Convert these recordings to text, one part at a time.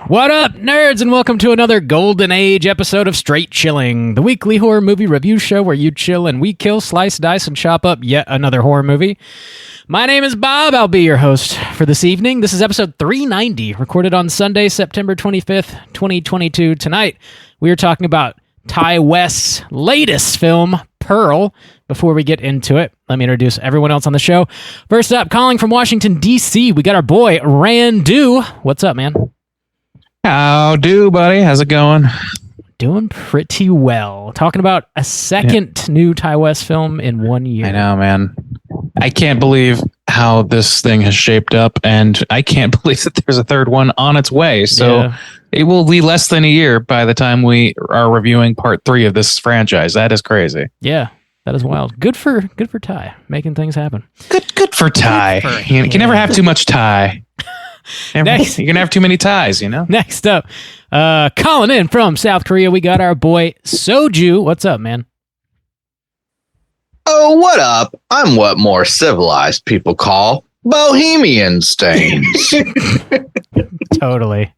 What up, nerds, and welcome to another Golden Age episode of Straight Chilling, the weekly horror movie review show where you chill and we kill, slice, dice, and chop up yet another horror movie. My name is Bob. I'll be your host for this evening. This is episode 390, recorded on Sunday, September 25th, 2022. Tonight, we are talking about Ti West's latest film, Pearl. Before we get into it, let me introduce everyone else on the show. First up, calling from Washington, D.C., we got our boy, Randu. What's up, man? How do, buddy? How's it going? Doing pretty well. Talking about a second new Ti West film in 1 year. I know, man. I can't believe how this thing has shaped up, and I can't believe that there's a third one on its way. So It will be less than a year by the time we are reviewing part 3 of this franchise. That is crazy. Yeah, that is wild. Good for Ti, making things happen. Good for Ti. You can never have too much Ti. Next, you're gonna have too many ties, you know. Next up, calling in from South Korea, we got our boy Soju. What's up, man? Oh, what up? I'm what more civilized people call Bohemian stains. Totally.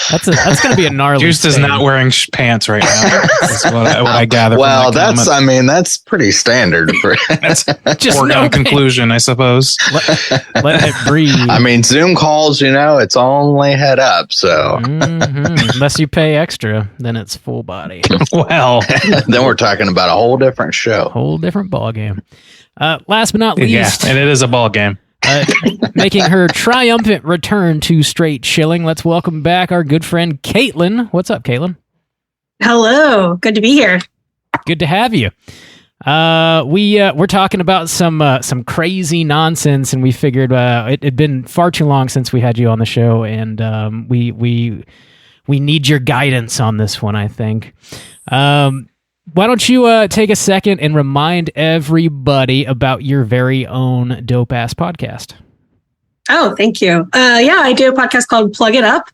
That's gonna be a gnarly. Juice is not wearing pants right now. That's what I gather. Well, that's pretty standard. That's just foregone conclusion, I suppose. Let it breathe. I mean, Zoom calls, it's only head up. So unless you pay extra, then it's full body. Well, then we're talking about a whole different show, whole different ball game. Last but not least, and it is a ball game. Making her triumphant return to Straight Chilling, let's welcome back our good friend Caitlin. What's up, Caitlin? Hello, good to be here. Good to have you. We're talking about some crazy nonsense, and we figured it had been far too long since we had you on the show, and we need your guidance on this one, I think. Why don't you take a second and remind everybody about your very own dope-ass podcast? Oh, thank you. I do a podcast called Plug It Up,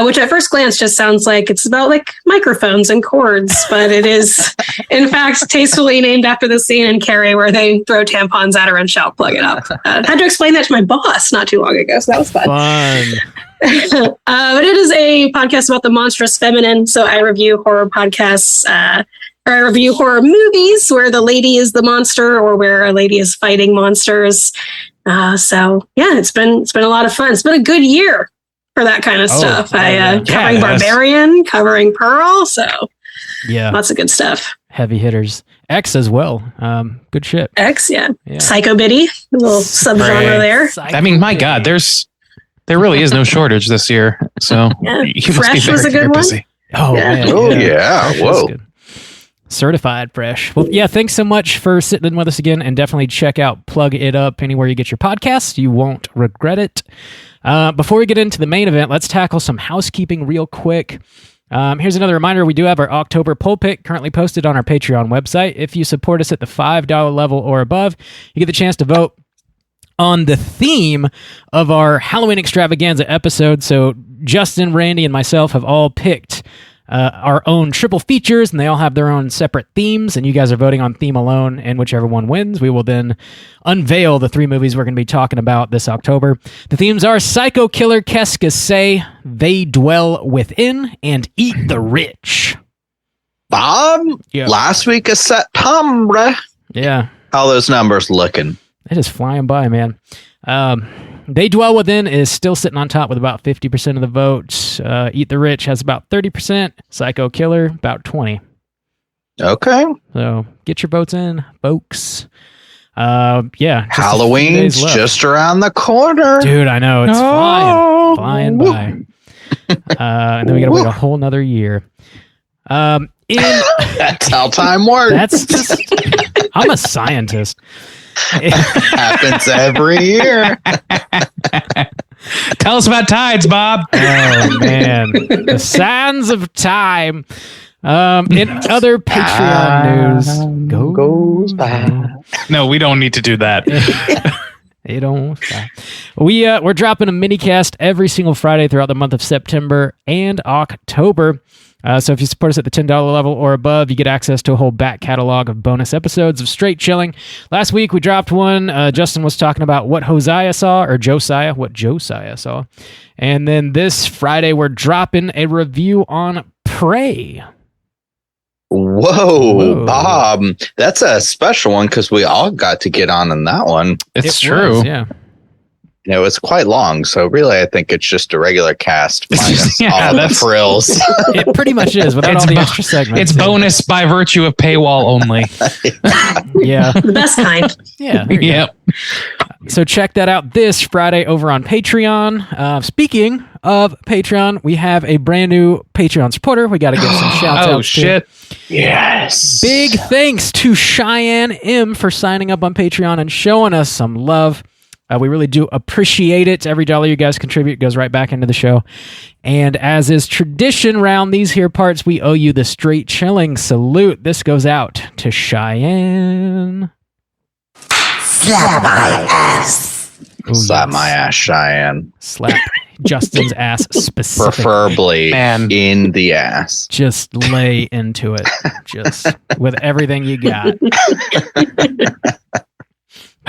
which at first glance just sounds like it's about like microphones and cords, but it is, in fact, tastefully named after the scene in Carrie where they throw tampons at her and shout, "Plug it up." I had to explain that to my boss not too long ago, so that was fun. But it is a podcast about the monstrous feminine. So I review horror podcasts, or I review horror movies where the lady is the monster or where a lady is fighting monsters. It's been a lot of fun. It's been a good year for that kind of stuff. Covering Barbarian, covering Pearl. So lots of good stuff. Heavy hitters. X as well. Good shit. X, yeah. Psycho Biddy, a little subgenre there. I mean, my God, there really is no shortage this year. So you Fresh was a good one. Busy. Oh, yeah. Man, oh yeah. Whoa. Certified fresh. Well, thanks so much for sitting in with us again, and definitely check out Plug It Up anywhere you get your podcasts. You won't regret it. Before we get into the main event, let's tackle some housekeeping real quick. Here's another reminder. We do have our October poll pick currently posted on our Patreon website. If you support us at the $5 level or above, you get the chance to vote on the theme of our Halloween extravaganza episode. So Justin, Randy, and myself have all picked our own triple features, and they all have their own separate themes, and you guys are voting on theme alone, and whichever one wins, we will then unveil the 3 movies we're going to be talking about this October. The themes are Psycho Killer, Qu'est-ce que c'est, They Dwell Within, and Eat the Rich. Bob, last week is September. Yeah. How those numbers looking? It is flying by, man. They Dwell Within is still sitting on top with about 50% of the votes. Eat the Rich has about 30%. Psycho Killer, about 20%. Okay. So get your votes in, folks. Halloween's just around the corner. Dude, I know. It's flying by. And then we got to wait a whole nother year. That's how time works. That's just... I'm a scientist. It happens every year. Tell us about tides, Bob. Oh, man. The sands of time. In other Patreon news, goes by. No, we don't need to do that. It don't stop. We're dropping a mini cast every single Friday throughout the month of September and October. So if you support us at the $10 level or above, you get access to a whole back catalog of bonus episodes of Straight Chilling. Last week we dropped one. Justin was talking about what what Josiah saw. And then this Friday we're dropping a review on Prey. Whoa, Bob. That's a special one because we all got to get on in that one. It's true. Yeah. It was quite long, so really I think it's just a regular cast minus all the frills. It pretty much is without all the extra segments. It's bonus by virtue of paywall only. Yeah. The best kind. Yeah. Yep. So check that out this Friday over on Patreon. Speaking of Patreon, we have a brand new Patreon supporter. We got to give some shouts out. Oh, shit. Yes. Big thanks to Cheyenne M for signing up on Patreon and showing us some love. We really do appreciate it. Every dollar you guys contribute goes right back into the show. And as is tradition around these here parts, we owe you the Straight Chilling salute. This goes out to Cheyenne. Slap my ass. Ooh, Slap yes. my ass, Cheyenne. Slap Justin's ass specifically. Preferably Man. in the ass. Just lay into it. Just with everything you got.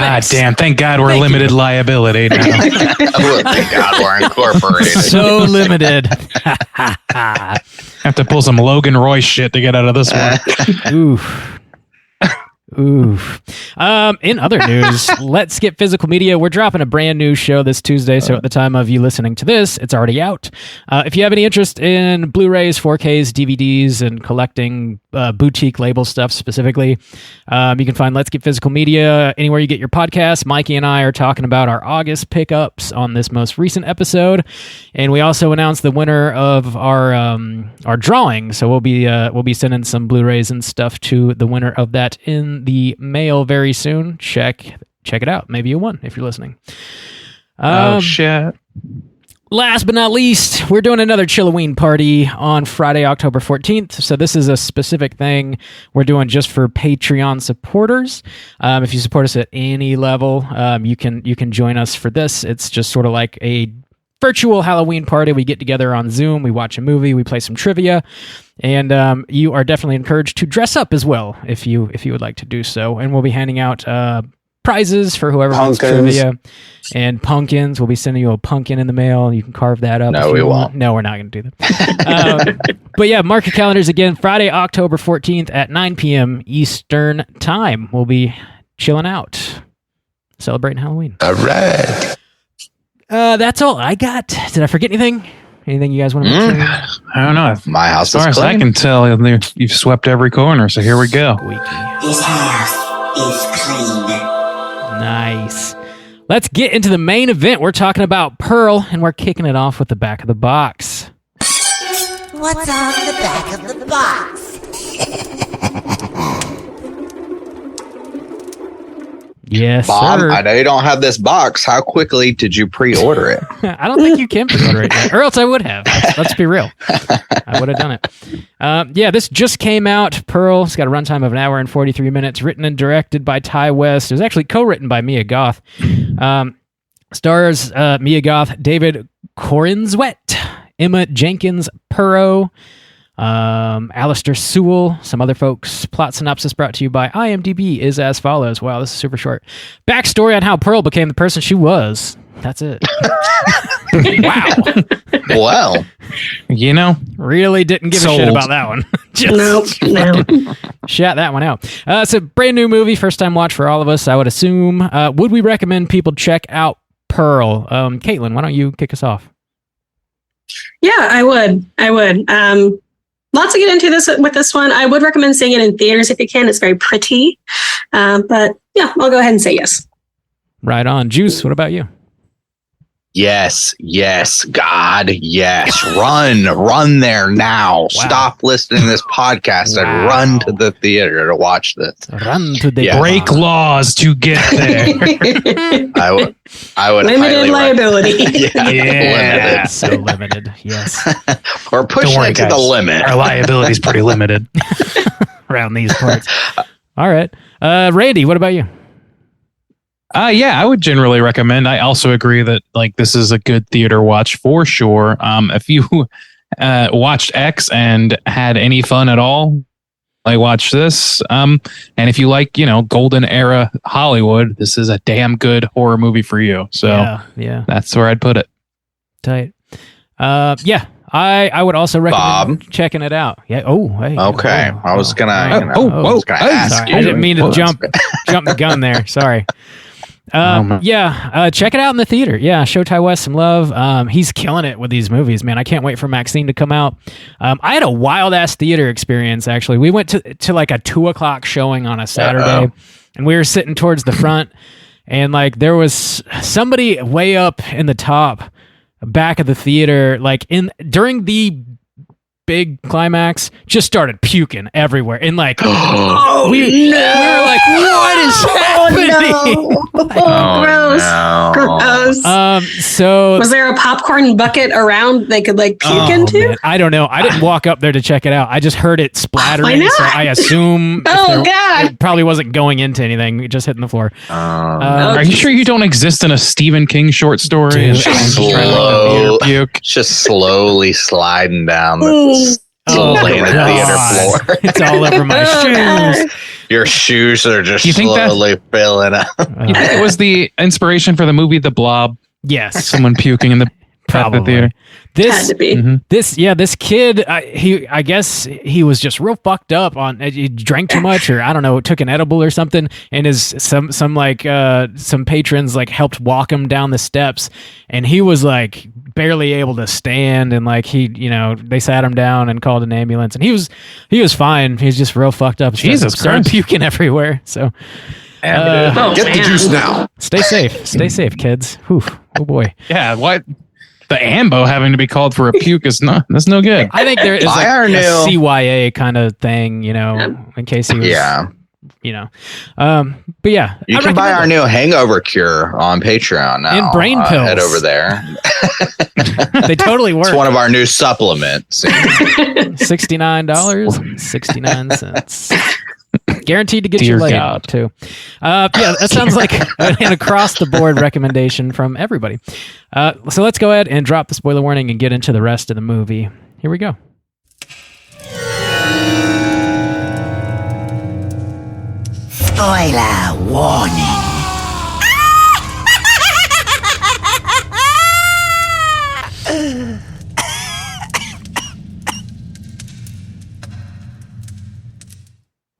Ah, damn. Thank God we're limited liability now. Oh, thank God we're incorporated. So limited. Have to pull some Logan Roy shit to get out of this one. Oof. Oof. In other news, Let's Get Physical Media. We're dropping a brand new show this Tuesday, so at the time of you listening to this, it's already out. If you have any interest in Blu-rays, 4Ks, DVDs, and collecting boutique label stuff specifically, you can find Let's Get Physical Media anywhere you get your podcasts. Mikey and I are talking about our August pickups on this most recent episode, and we also announced the winner of our drawing. So we'll be sending some Blu-rays and stuff to the winner of that in the mail very soon. Check it out. Maybe you won if you're listening. Oh, shit. Last but not least, we're doing another Chilloween party on Friday, October 14th. So this is a specific thing we're doing just for Patreon supporters. If you support us at any level, you can join us for this. It's just sort of like a virtual Halloween party. We get together on Zoom, we watch a movie, we play some trivia, and you are definitely encouraged to dress up as well if you would like to do so. And we'll be handing out prizes for whoever wins trivia and pumpkins. We'll be sending you a pumpkin in the mail. You can carve that up. No, we won't. No, we're not going to do that. But yeah, mark your calendars again. Friday, October 14th at 9 p.m. Eastern Time. We'll be chilling out, celebrating Halloween. All right. That's all I got. Did I forget anything? Anything you guys want to mention? I don't know. My house As far is as I clean. can tell, you've swept every corner, so here we go. This house is clean. Nice. Let's get into the main event. We're talking about Pearl, and we're kicking it off with the back of the box. What's on the back of the box? Yes, Bob, sir. I know you don't have this box. How quickly did you pre-order it? I don't think you can pre-order it yet, or else I would have. Let's be real. I would have done it. Yeah, this just came out. Pearl. It's got a runtime of 1 hour and 43 minutes. Written and directed by Ty West. It was actually co-written by Mia Goth. Stars Mia Goth, David Corenswet, Emma Jenkins Purro, Alistair Sewell, some other folks. Plot synopsis brought to you by IMDb is as follows. Wow, this is super short. Backstory on how Pearl became the person she was. That's it. Wow. Well, Really didn't give a shit Sold. about that one. No. Shout that one out. It's a brand new movie, first time watch for all of us, I would assume. Would we recommend people check out Pearl? Caitlin, why don't you kick us off? Yeah, I would. Lots to get into with this one. I would recommend seeing it in theaters if you can. It's very pretty. But yeah, I'll go ahead and say yes. Right on. Juice, what about you? yes, God, yes. Run there now. Stop listening to this podcast and run to the theater to watch this. Run to the Yeah. Break laws to get there. I would Limited highly liability. Yeah. limited. So limited. Yes. Or pushing Don't worry, it to the guys. limit. Our liability is pretty limited. Around these parts. All right. Randy, what about you? Yeah, I would generally recommend. I also agree that this is a good theater watch for sure. If you watched X and had any fun at all, like watch this. And if you like, golden era Hollywood, this is a damn good horror movie for you. So yeah, that's where I'd put it. Tight. Yeah. I would also recommend checking it out. Yeah. Oh, hey. Okay. I was gonna. ask. Sorry. I didn't mean to jump the gun there. Sorry. Check it out in the theater. Yeah, show Ty West some love. He's killing it with these movies, man. I can't wait for Maxine to come out. I had a wild ass theater experience actually. We went to like a 2:00 showing on a Saturday, and we were sitting towards the front, and like there was somebody way up in the top back of the theater, like during the big climax, just started puking everywhere, and like we were like, what is happening? Gross. So was there a popcorn bucket around they could like puke into? Man, I don't know. I didn't walk up there to check it out. I just heard it splattering, so I assume God, it probably wasn't going into anything, just hitting the floor. Are you sure you don't exist in a Stephen King short story? Just slowly sliding down the theater floor. It's all over my shoes. Your shoes are just slowly filling up. You think it was the inspiration for the movie The Blob? Yes. Someone puking in the theater. Had to be. This kid, I guess he was just real fucked up on. He drank too much, or I don't know, took an edible or something, and some patrons like helped walk him down the steps, and he was like barely able to stand, and like they sat him down and called an ambulance, and he was fine. He's just real fucked up. Jesus started Christ. puking everywhere. So get the juice now. Stay safe, kids. Whew. Oh boy. Yeah. What? The AMBO having to be called for a puke that's no good. I think there is like a CYA kind of thing, in case he was, but yeah. You can buy our new hangover cure on Patreon now. And brain pills. Head over there. They totally work. It's one of our new supplements. $69.69. Guaranteed to get Dear you laid God. too. That sounds like an across the board recommendation from everybody. So let's go ahead and drop the spoiler warning and get into the rest of the movie. Here we go. Spoiler warning.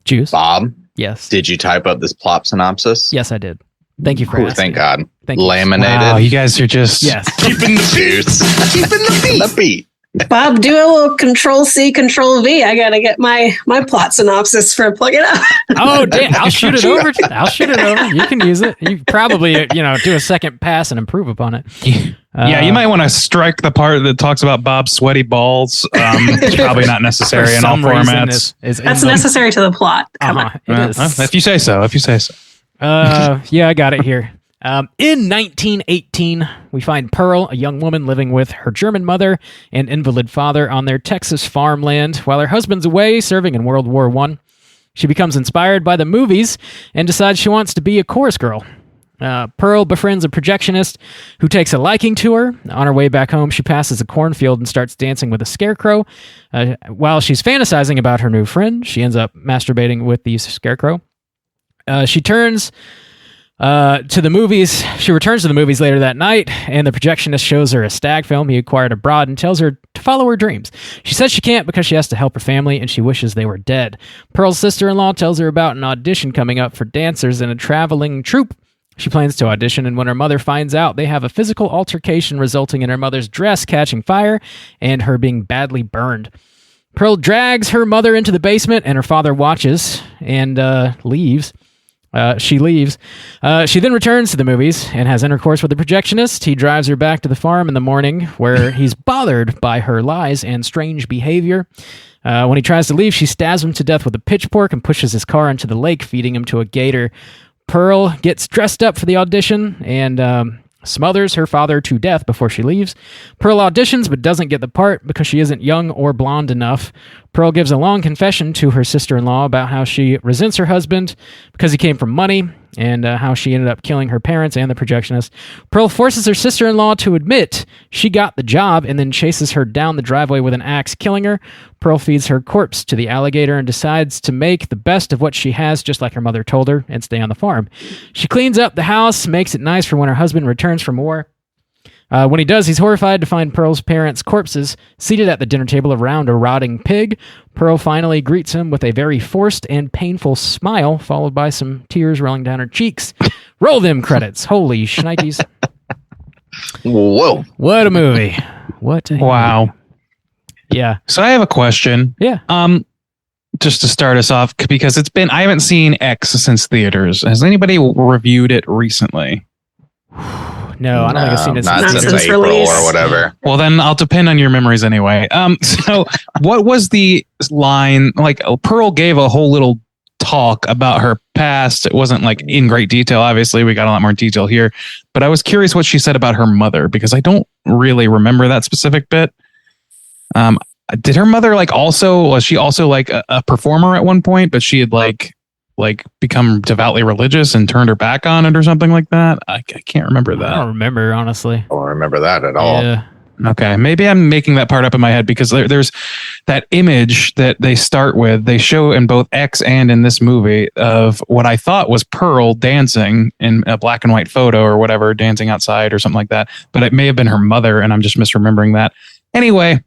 Juice. Bob, Yes. did you type up this plot synopsis? Yes, I did. Thank you for asking. Thank God. Thank you. Laminated. Wow, you guys are just Keeping the juice. Keeping the beat. Bob, do a little Control-C, Control-V. I gotta get my plot synopsis for Plug It Up. Oh, damn. I'll shoot it over. You can use it. You probably, do a second pass and improve upon it. Yeah, you might want to strike the part that talks about Bob's sweaty balls. It's probably not necessary in all formats. That's necessary to the plot. Come on. It is. If you say so. Yeah, I got it here. In 1918, we find Pearl, a young woman living with her German mother and invalid father on their Texas farmland while her husband's away serving in World War I. She becomes inspired by the movies and decides she wants to be a chorus girl. Pearl befriends a projectionist who takes a liking to her. On her way back home, she passes a cornfield and starts dancing with a scarecrow. While she's fantasizing about her new friend, she ends up masturbating with the scarecrow. She returns to the movies later that night, and the projectionist shows her a stag film he acquired abroad and tells her to follow her dreams. She says she can't because she has to help her family and she wishes they were dead. Pearl's sister-in-law tells her about an audition coming up for dancers in a traveling troupe. She plans to audition, and when her mother finds out, they have a physical altercation resulting in her mother's dress catching fire and her being badly burned. Pearl drags her mother into the basement, and her father watches and leaves. She leaves. She then returns to the movies and has intercourse with the projectionist. He drives her back to the farm in the morning where he's bothered by her lies and strange behavior. When he tries to leave, she stabs him to death with a pitchfork and pushes his car into the lake, feeding him to a gator. Pearl gets dressed up for the audition and smothers her father to death before she leaves. Pearl auditions but doesn't get the part because she isn't young or blonde enough. Pearl gives a long confession to her sister-in-law about how she resents her husband because he came from money and how she ended up killing her parents and the projectionist. Pearl forces her sister-in-law to admit she got the job and then chases her down the driveway with an axe, killing her. Pearl feeds her corpse to the alligator and decides to make the best of what she has, just like her mother told her, and stay on the farm. She cleans up the house, makes it nice for when her husband returns from war. When he does, he's horrified to find Pearl's parents' corpses seated at the dinner table around a rotting pig. Pearl finally greets him with a very forced and painful smile, followed by some tears rolling down her cheeks. Roll them credits. Holy shnikes. Whoa. What a movie. Wow. Yeah. So I have a question. Yeah. Just to start us off, because I haven't seen X since theaters. Has anybody reviewed it recently? No, I don't think I've seen it not since since April release. or whatever. Well, then I'll depend on your memories anyway. So what was the line? Like, Pearl gave a whole little talk about her past. It wasn't like in great detail. Obviously, we got a lot more detail here, but I was curious what she said about her mother, because I don't really remember that specific bit. Did her mother was she also like a performer at one point, but she had like become devoutly religious and turned her back on it or something like that? I can't remember that. I don't remember, honestly. I don't remember that at all. Yeah. Okay, maybe I'm making that part up in my head, because there's that image that they start with. They show in both X and in this movie of what I thought was Pearl dancing in a black and white photo or whatever, dancing outside or something like that. But it may have been her mother, and I'm just misremembering that. Anyway,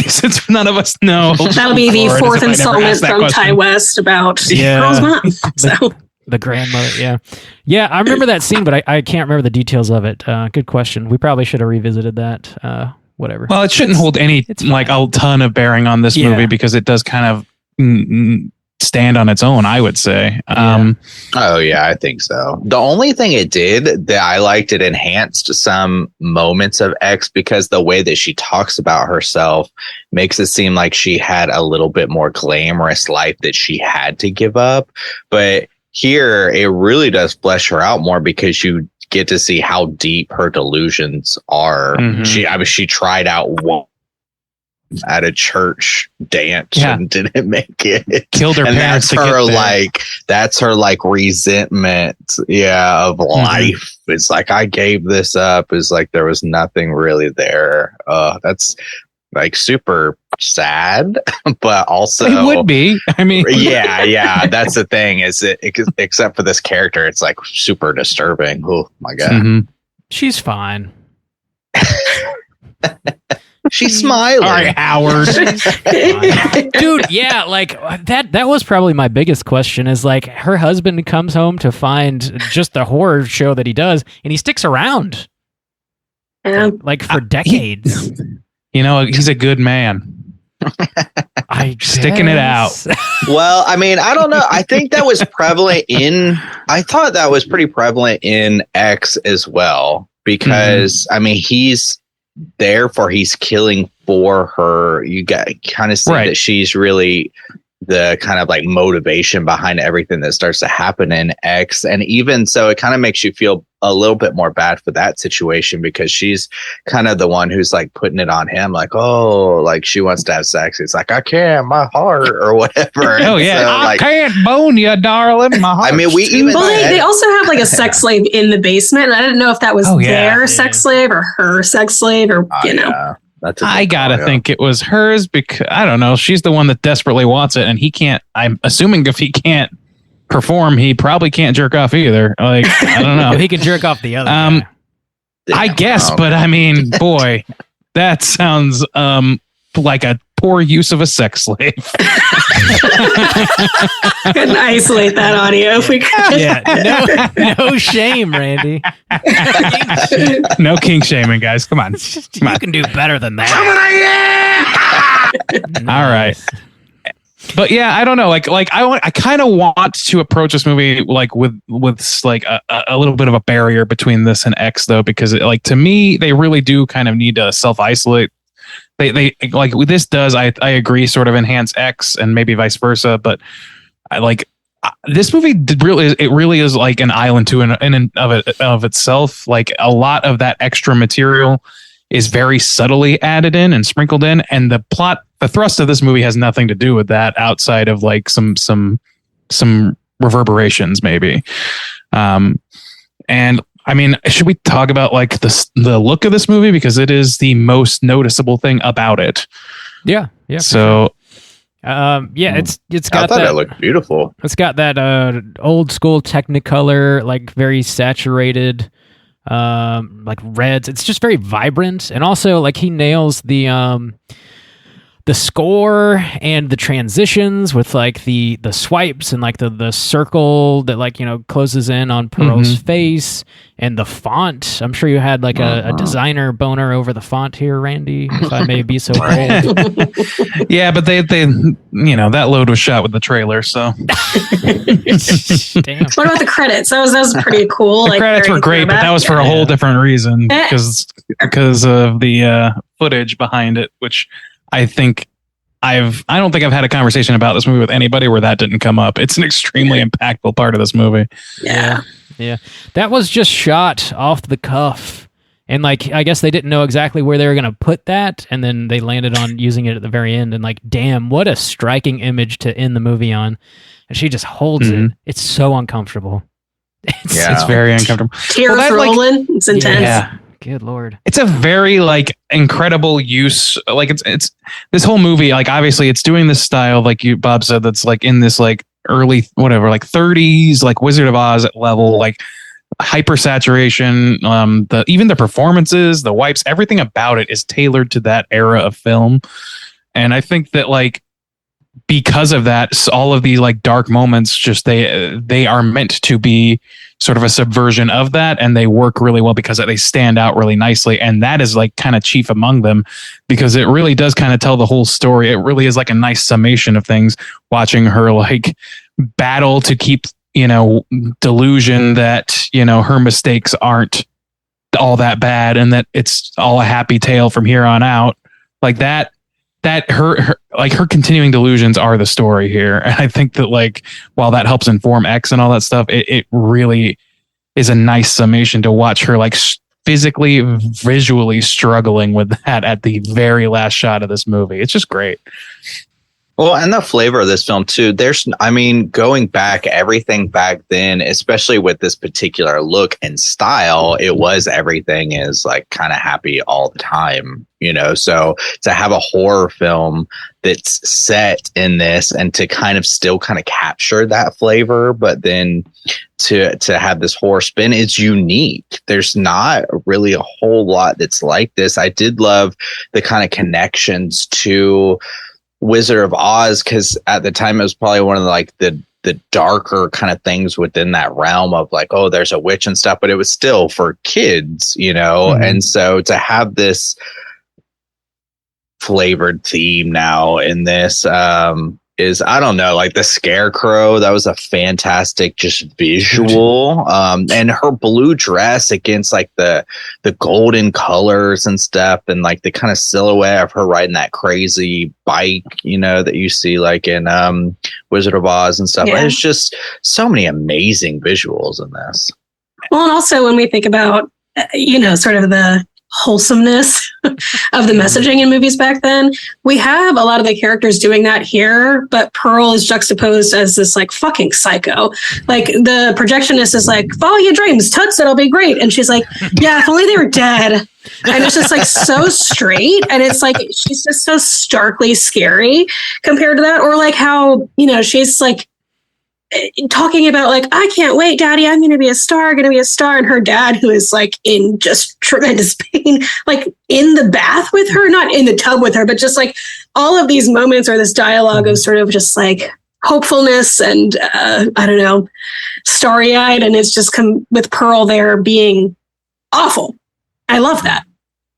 since none of us know, That'll be the fourth installment from Ty West about Pearl's mom. So the grandmother, yeah. I remember that scene, but I can't remember the details of it. Good question. We probably should have revisited that. Whatever. Well, it shouldn't hold any a ton of bearing on this movie, because it does kind of stand on its own, I would say. Oh yeah, I think so. The only thing it did that I liked, it enhanced some moments of X, because the way that she talks about herself makes it seem like she had a little bit more glamorous life that she had to give up. But here it really does flesh her out more, because you get to see how deep her delusions are. Mm-hmm. She tried out one at a church dance and didn't make it. Killed her parents. That's her resentment of life. It's like, I gave this up. It's like there was nothing really there. That's like super sad, but also it would be. I mean, yeah. That's the thing. Is it except for this character, it's like super disturbing. Oh my god, she's fine. She's smiling. All right, Howard. Dude, yeah, like that was probably my biggest question, is like her husband comes home to find just the horror show that he does, and he sticks around like for decades. He's a good man. Sticking it out. Well, I mean, I don't know. I think that was prevalent I thought that was pretty prevalent in X as well, because I mean, he's killing for her. You got kind of see that she's really the kind of like motivation behind everything that starts to happen in X. And even so, it kind of makes you feel a little bit more bad for that situation, because she's kind of the one who's like putting it on him, like, oh, like she wants to have sex. It's like, I can't, my heart, or whatever. Oh yeah, so, I can't bone you, darling. My heart. I mean, they also have like a sex slave in the basement, and I didn't know if that was their sex slave or her sex slave, or you know. Yeah. I gotta think it was hers, because I don't know. She's the one that desperately wants it, and he can't. I'm assuming if he can't perform, he probably can't jerk off either. Like, I don't know. He can jerk off the other guy. I guess, but I mean, boy, that sounds like a poor use of a sex slave. Couldn't isolate that audio if we could. Yeah, no shame, Randy. No kink shaming, guys. Come on. You can do better than that. Nice. All right. But yeah, I don't know. Like I kind of want to approach this movie like with like a little bit of a barrier between this and X, though, because to me, they really do kind of need to self-isolate. They like this does. I agree, sort of enhance X and maybe vice versa. But I like this movie. Really is like an island to in of itself. Like a lot of that extra material is very subtly added in and sprinkled in, and the thrust of this movie has nothing to do with that outside of like some reverberations maybe. And I mean, should we talk about like the look of this movie, because it is the most noticeable thing about it? Yeah. So. It's got I thought it looked beautiful. It's got that old school Technicolor, like very saturated, like reds. It's just very vibrant, and also like he nails the score and the transitions with like the swipes and like the circle that like closes in on Pearl's face, and the font. I'm sure you had like a designer boner over the font here, Randy, if I may be so bold. Yeah, but they that load was shot with the trailer, so. Damn. What about the credits? That was pretty cool. The credits were great, but that was for a whole different reason, because of the footage behind it, which I think I don't think I've had a conversation about this movie with anybody where that didn't come up. It's an extremely impactful part of this movie. Yeah. That was just shot off the cuff. And like, I guess they didn't know exactly where they were going to put that. And then they landed on using it at the very end. And like, damn, what a striking image to end the movie on. And she just holds it. It's so uncomfortable. It's very uncomfortable. Tears rolling. It's intense. Yeah. Good Lord. It's a very like incredible use. Like it's this whole movie, like obviously it's doing this style, like Bob said, that's like in this like early, whatever, like 30s, like Wizard of Oz level, like hyper saturation. Even the performances, the wipes, everything about it is tailored to that era of film. And I think that like, because of that, all of these like dark moments, just they are meant to be sort of a subversion of that, and they work really well because they stand out really nicely. And that is like kind of chief among them, because it really does kind of tell the whole story. It really is like a nice summation of things, watching her like battle to keep, delusion that, her mistakes aren't all that bad and that it's all a happy tale from here on out. Like that her continuing delusions are the story here. And I think that like, while that helps inform X and all that stuff, it really is a nice summation to watch her like physically, visually struggling with that at the very last shot of this movie. It's just great. Well, and the flavor of this film too, going back, everything back then, especially with this particular look and style, it was everything is like kind of happy all the time, so to have a horror film that's set in this and to kind of still kind of capture that flavor, but then to have this horror spin is unique. There's not really a whole lot that's like this. I did love the kind of connections to Wizard of Oz, because at the time it was probably one of the darker kind of things within that realm of like, oh, there's a witch and stuff, but it was still for kids, and so to have this flavored theme now in this is, I don't know, like the Scarecrow, that was a fantastic just visual, and her blue dress against like the golden colors and stuff, and like the kind of silhouette of her riding that crazy bike, that you see like in Wizard of Oz and stuff. There's just so many amazing visuals in this. Well, and also when we think about sort of the wholesomeness of the messaging in movies back then, we have a lot of the characters doing that here, but Pearl is juxtaposed as this like fucking psycho. Like the projectionist is like, follow your dreams, Toots, it'll be great. And she's like, yeah, if only they were dead. And it's just like so straight, and it's like she's just so starkly scary compared to that. Or like how she's like talking about like, I can't wait, Daddy, I'm gonna be a star, and her dad, who is like in just tremendous pain, like in the bath with her, not in the tub with her, but just like all of these moments or this dialogue of sort of just like hopefulness and I don't know, starry-eyed, and it's just come with Pearl there being awful. I love that.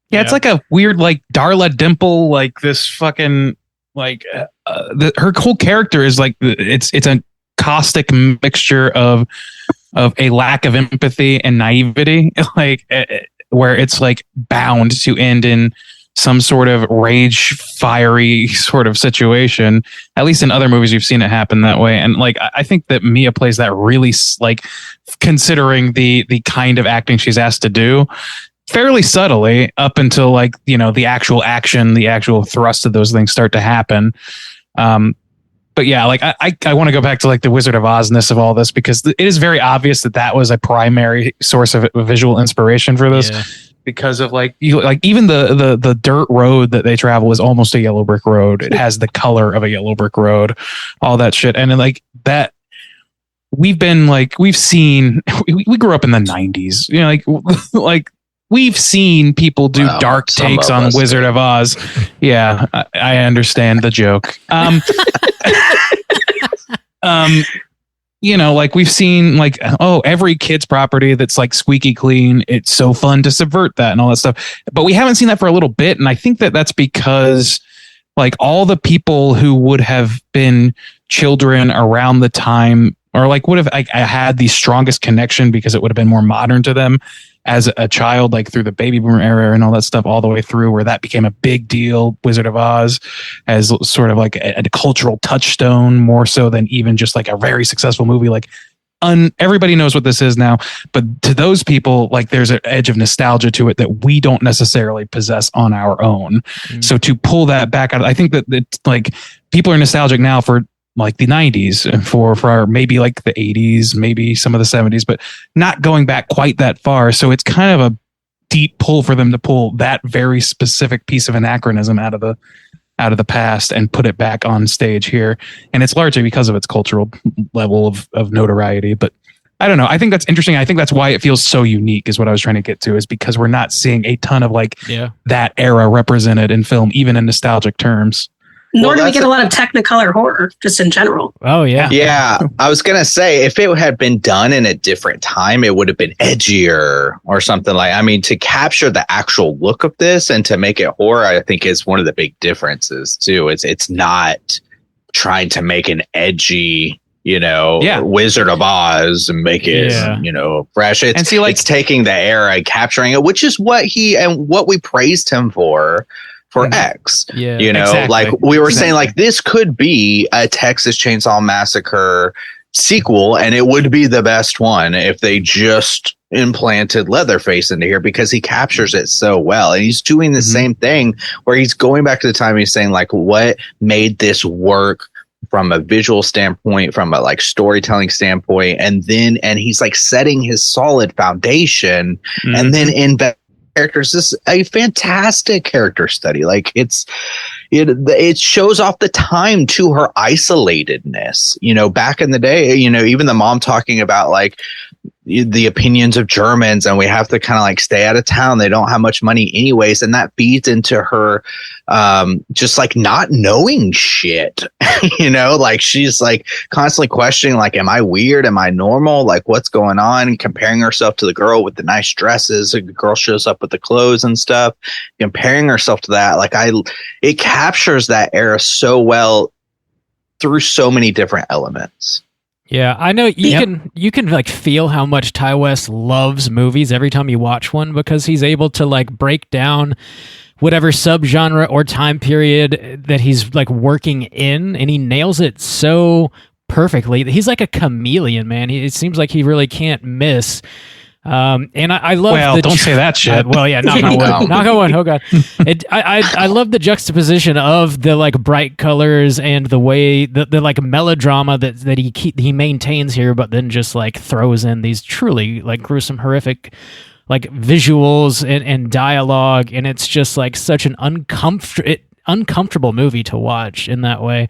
Yeah, it's like a weird like Darla Dimple, like this fucking like her whole character is like it's a caustic mixture of a lack of empathy and naivety, like where it's like bound to end in some sort of rage, fiery sort of situation. At least in other movies, you've seen it happen that way. And like, I think that Mia plays that really, like, considering the kind of acting she's asked to do, fairly subtly up until like, the actual action, the actual thrust of those things start to happen. but yeah, like I want to go back to like the Wizard of Ozness of all this, because it is very obvious that was a primary source of visual inspiration for this. Yeah. Because of like even the dirt road that they travel is almost a yellow brick road. It has the color of a yellow brick road, all that shit. And then like that, we grew up in the 90s, you know, like we've seen people do dark takes on Wizard of Oz. Yeah, I understand the joke. You know, like we've seen like, every kid's property that's like squeaky clean. It's so fun to subvert that and all that stuff. But we haven't seen that for a little bit. And I think that's because like all the people who would have been children around the time, or like would have I had the strongest connection because it would have been more modern to them as a child, like through the baby boomer era and all that stuff, all the way through where that became a big deal. Wizard of Oz as sort of like a cultural touchstone, more so than even just like a very successful movie. Like everybody knows what this is now, but to those people, like there's an edge of nostalgia to it that we don't necessarily possess on our own. Mm-hmm. So to pull that back out, I think that it's like people are nostalgic now for like the 90s and for maybe like the 80s, maybe some of the 70s, but not going back quite that far. So it's kind of a deep pull for them to pull that very specific piece of anachronism out of the past and put it back on stage here. And it's largely because of its cultural level of notoriety. But I don't know. I think that's interesting. I think that's why it feels so unique is what I was trying to get to, is because we're not seeing a ton of like that era represented in film, even in nostalgic terms. Nor do we get a lot of Technicolor horror, just in general. Oh, yeah. Yeah. I was going to say, if it had been done in a different time, it would have been edgier or something like, I mean, to capture the actual look of this and to make it horror, I think is one of the big differences, too. It's not trying to make an edgy, Wizard of Oz and make it, fresh. It's taking the era and capturing it, which is what we praised him for X. Yeah, exactly. Like we were saying, like this could be a Texas Chainsaw Massacre sequel, and it would be the best one if they just implanted Leatherface into here, because he captures it so well. And he's doing the same thing where he's going back to the time he's saying like what made this work from a visual standpoint, from a like storytelling standpoint, and he's like setting his solid foundation, and then characters. This is a fantastic character study. Like it shows off the time to her isolatedness. Back in the day, even the mom talking about like the opinions of Germans, and we have to kind of like stay out of town. They don't have much money anyways. And that feeds into her just like not knowing shit, like she's like constantly questioning, like, am I weird? Am I normal? Like what's going on? And comparing herself to the girl with the nice dresses. The girl shows up with the clothes and stuff, comparing herself to that. Like it captures that era so well through so many different elements. Yeah, I know you can like feel how much Ty West loves movies every time you watch one, because he's able to like break down whatever subgenre or time period that he's like working in, and he nails it so perfectly. He's like a chameleon, man. It seems like he really can't miss. And I love. Well, don't say that shit. Well, yeah, knock on wood. Knock on wood. Oh god, I love the juxtaposition of the like bright colors and the way the like melodrama that he maintains here, but then just like throws in these truly like gruesome, horrific like visuals and dialogue, and it's just like such an uncomfortable movie to watch in that way.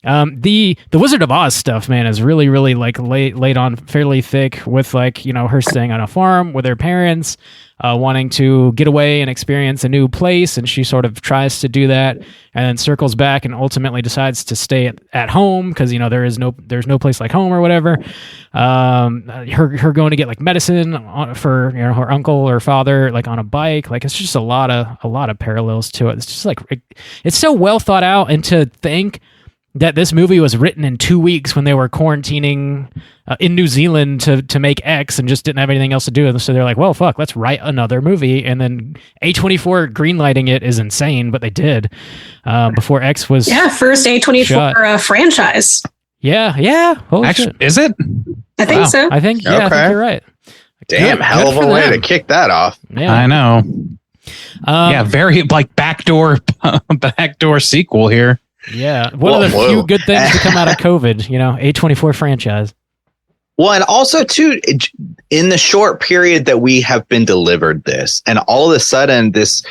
The Wizard of Oz stuff, man, is really, really like laid on fairly thick with like, her staying on a farm with her parents, wanting to get away and experience a new place. And she sort of tries to do that and then circles back and ultimately decides to stay at home because, there's no place like home or whatever. Her going to get like medicine for, her uncle or father, like on a bike. Like it's just a lot of parallels to it. It's just like, it's so well thought out, and to think that this movie was written in 2 weeks when they were quarantining in New Zealand to make X and just didn't have anything else to do. And so they're like, well, fuck, let's write another movie. And then A24 greenlighting it is insane, but they did before X was first A24 franchise. Yeah. Holy Actually, shit. Is it? I think so. I think you're right. Damn, hell of a way to kick that off. Yeah. I know. Very like backdoor sequel here. Yeah, one of the few good things to come out of COVID, A24 franchise. Well, and also too, in the short period that we have been delivered this, and all of a sudden this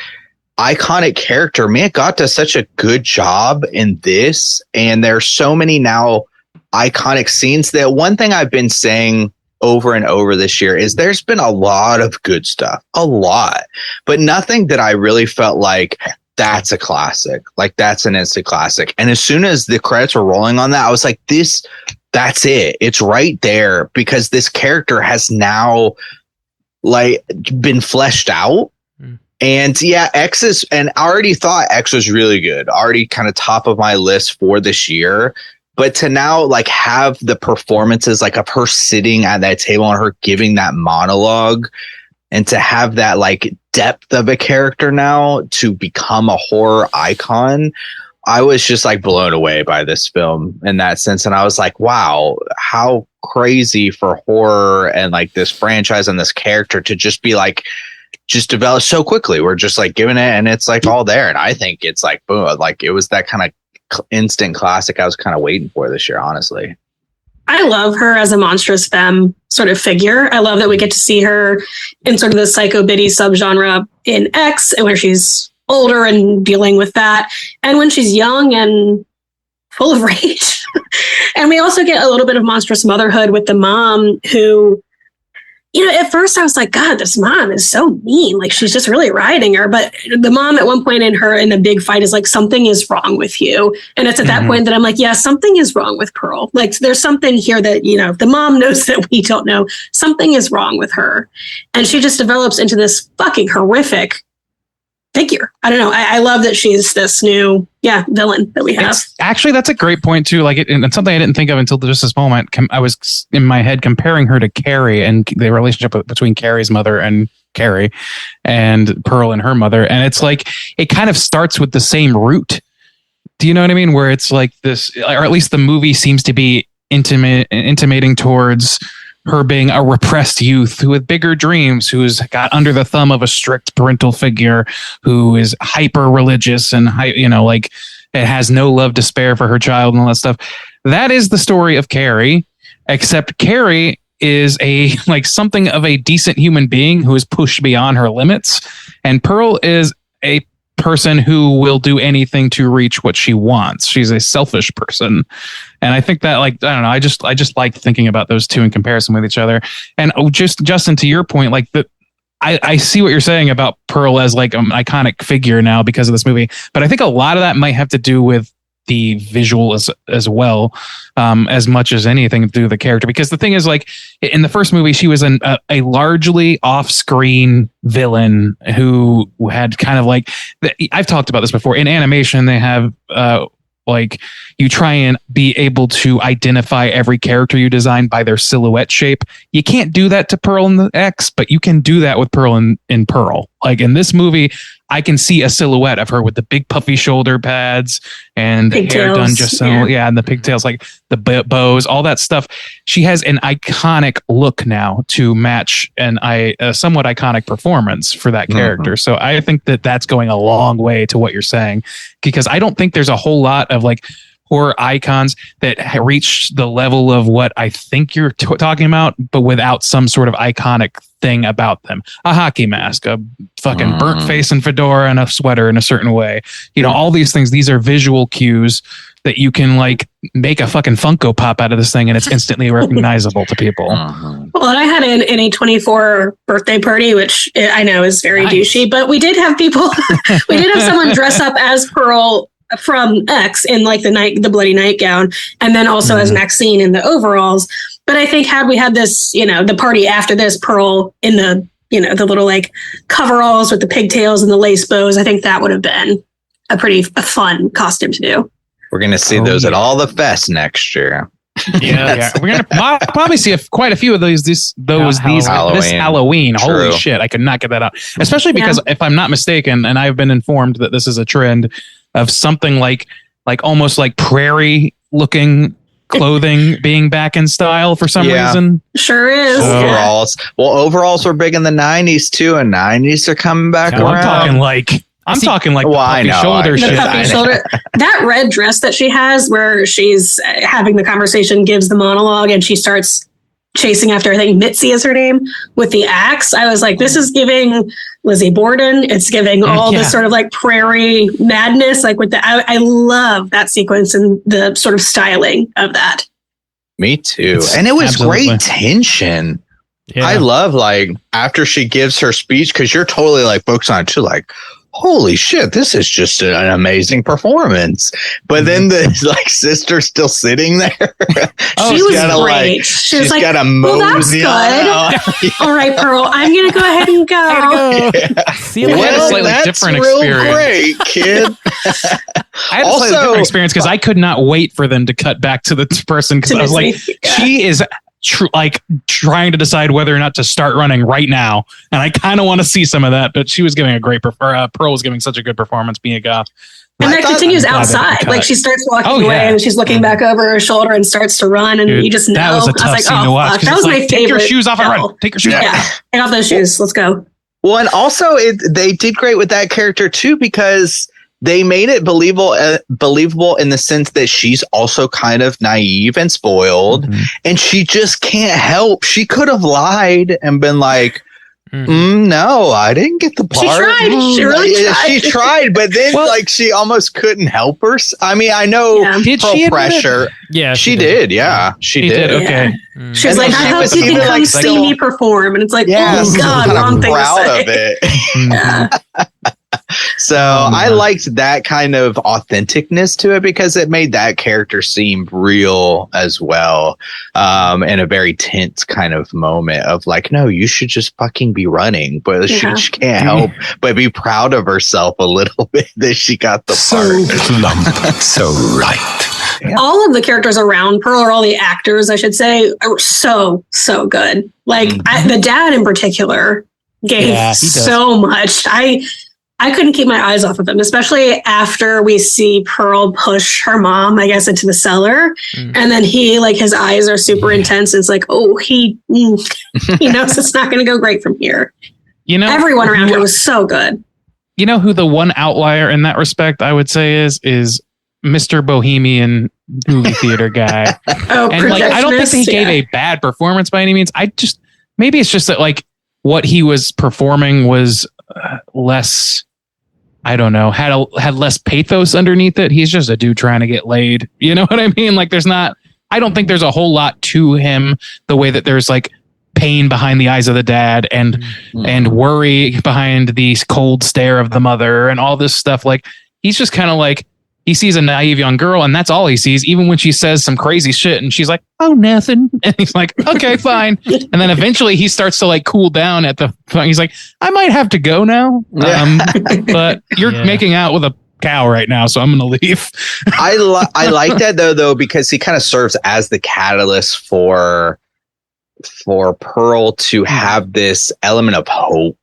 iconic character, man, got to such a good job in this, and there's so many now iconic scenes. That one thing I've been saying over and over this year is there's been a lot of good stuff, a lot, but nothing that I really felt like that's a classic, like that's an instant classic. And as soon as the credits were rolling on that, I was like, that's it. It's right there, because this character has now like been fleshed out. And yeah, and I already thought X was really good, already kind of top of my list for this year. But to now like have the performances like of her sitting at that table and her giving that monologue, and to have that like depth of a character now to become a horror icon, I was just like blown away by this film in that sense. And I was like, wow, how crazy for horror and like this franchise and this character to just be like, just develop so quickly. We're just like giving it and it's like all there. And I think it's like, boom, like it was that kind of instant classic I was kind of waiting for this year, honestly. I love her as a monstrous femme sort of figure. I love that we get to see her in sort of the psycho biddy subgenre in X, where she's older and dealing with that, and when she's young and full of rage. And we also get a little bit of monstrous motherhood with the mom who, at first I was like, God, this mom is so mean. Like, she's just really riding her. But the mom at one point in the big fight is like, something is wrong with you. And it's at that point that I'm like, yeah, something is wrong with Pearl. Like, there's something here that, the mom knows that we don't know. Something is wrong with her. And she just develops into this fucking horrific figure. I don't know. I love that she's this new, villain that we have. Actually, that's a great point too. Like, and something I didn't think of until just this moment. I was in my head comparing her to Carrie and the relationship between Carrie's mother and Carrie, and Pearl and her mother. And it's like, it kind of starts with the same root. Do you know what I mean? Where it's like this, or at least the movie seems to be intimating towards her being a repressed youth with bigger dreams, who's got under the thumb of a strict parental figure, who is hyper religious and like it has no love to spare for her child and all that stuff. That is the story of Carrie, except Carrie is something of a decent human being who is pushed beyond her limits, and Pearl is a person who will do anything to reach what she wants. She's a selfish person. And I think that, like, I don't know, I just like thinking about those two in comparison with each other. And just Justin, to your point, like I see what you're saying about Pearl as like an iconic figure now because of this movie, but I think a lot of that might have to do with the visual as well, as much as anything through the character. Because the thing is, like, in the first movie, she was a largely off-screen villain who had kind of like, I've talked about this before. In animation, they have like, you try and be able to identify every character you design by their silhouette shape. You can't do that to Pearl in the X, but you can do that with Pearl in Pearl. Like, in this movie, I can see a silhouette of her with the big puffy shoulder pads and the hair done just so, and the pigtails, like the bows, all that stuff. She has an iconic look now to match a somewhat iconic performance for that character. So I think that that's going a long way to what you're saying, because I don't think there's a whole lot of like horror icons that reach the level of what I think you're talking about, but without some sort of iconic thing about them. A hockey mask, a fucking burnt face and fedora, and a sweater in a certain way. All these things, these are visual cues that you can like make a fucking Funko Pop out of this thing and it's instantly recognizable to people. Well, and I had an A24 birthday party, which I know is very douchey, but we did have people, we did have someone dress up as Pearl from X in like the bloody nightgown, and then also as Maxine in the overalls. But I think had we had this, the party after this, Pearl in the, the little like coveralls with the pigtails and the lace bows, I think that would have been a fun costume to do. We're going to see those at all the fests next year. Yeah. We're going to probably see quite a few of this Halloween. True. Holy shit. I could not get that out. Especially because if I'm not mistaken, and I've been informed that this is a trend of something like almost like prairie looking clothing being back in style for some reason. Sure is. Overalls. Well, overalls were big in the 90s too, and 90s are coming back around. I'm talking like I'm talking like Well, the I puffy know, shoulder I- The shit. puffy shoulder. That red dress that she has, where she's having the conversation, gives the monologue, and she starts chasing after, I think Mitzi is her name, with the axe. I was like, this is giving Lizzie Borden. It's giving all this sort of like prairie madness. Like with the, I love that sequence and the sort of styling of that. Me too. And it was Absolutely. great tension. Yeah. I love like after she gives her speech, because you're totally like focused on it too, like, holy shit, this is just an amazing performance. But then the like sister's still sitting there. She was great. She was she's like, gotta well, that's mosey good. on. All right, Pearl, I'm going to go ahead and go. See you We later. had a Well, slightly that's different real experience. great, kid. I had a slightly different experience because I could not wait for them to cut back to the person because I was like, she is like trying to decide whether or not to start running right now, and I kind of want to see some of that. But she was giving a great Pearl was giving such a good performance being a goth. And I that thought- continues I'm glad that they outside. cut Like it. she starts walking Oh, away yeah. and she's looking back over her shoulder and starts to run. And Dude, you just know. that was a tough I was scene like, to oh, watch. fuck. 'Cause That it's was my like, favorite. Take your shoes off and run. Take your shoes Yeah. off. Take off those shoes. Let's go. Well, and also they did great with that character too, because they made it believable in the sense that she's also kind of naive and spoiled, and she just can't help. She could have lied and been like, no, I didn't get the part. She tried. She really tried. She tried, but then like she almost couldn't help her. I mean, I know Yeah. Did Pearl she admit it? pressure. Yeah, She did. Yeah, she did. Okay. She was And like, then I she hope was you can even, come like, see still- me perform. And it's like, Yeah, oh, God, kind wrong of thing to proud say. of it. Yeah. So I liked that kind of authenticness to it because it made that character seem real as well. In a very tense kind of moment of like, no, you should just fucking be running, but she can't help but be proud of herself a little bit that she got the part. Plump, so right. All of the characters around Pearl, or all the actors, I should say, are so good. Like the dad in particular gave so much. I couldn't keep my eyes off of him, especially after we see Pearl push her mom, I guess, into the cellar. And then he, like, his eyes are super intense. It's like, oh, he knows it's not going to go great from here. You know, Everyone around her was so good. You know who the one outlier in that respect I would say is Mr. Bohemian movie theater guy. And like, I don't think that he gave a bad performance by any means. Maybe it's just that like what he was performing was less, I don't know, had less pathos underneath it. He's just a dude trying to get laid. You know what I mean? Like I don't think there's a whole lot to him the way that there's like pain behind the eyes of the dad and worry behind the cold stare of the mother and all this stuff. Like he's just kind of like, he sees a naive young girl and that's all he sees, even when she says some crazy shit and she's like, oh, nothing. And he's like, okay, fine. And then eventually he starts to like cool down at the point. He's like, I might have to go now. But you're making out with a cow right now, so I'm going to leave. I like that though, because he kind of serves as the catalyst for Pearl to have this element of hope.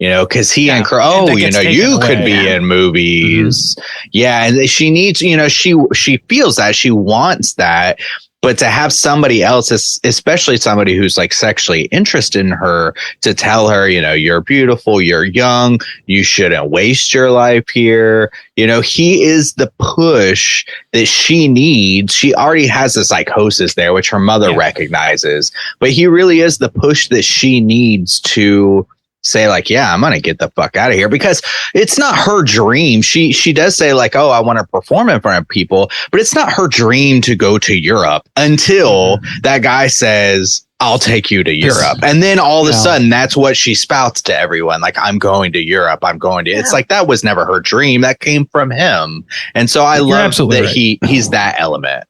You know, because he and you could be in movies. Yeah. And she needs, she feels that, she wants that. But to have somebody else, especially somebody who's like sexually interested in her, to tell her, you're beautiful, you're young, you shouldn't waste your life here. He is the push that she needs. She already has the psychosis there, which her mother recognizes. But he really is the push that she needs to say like, yeah, I'm going to get the fuck out of here, because it's not her dream. She does say like, oh, I want to perform in front of people, but it's not her dream to go to Europe until that guy says, I'll take you to Europe. And then all of a sudden that's what she spouts to everyone. Like, I'm going to Europe. It's like, that was never her dream. That came from him. And so I love that he's that element.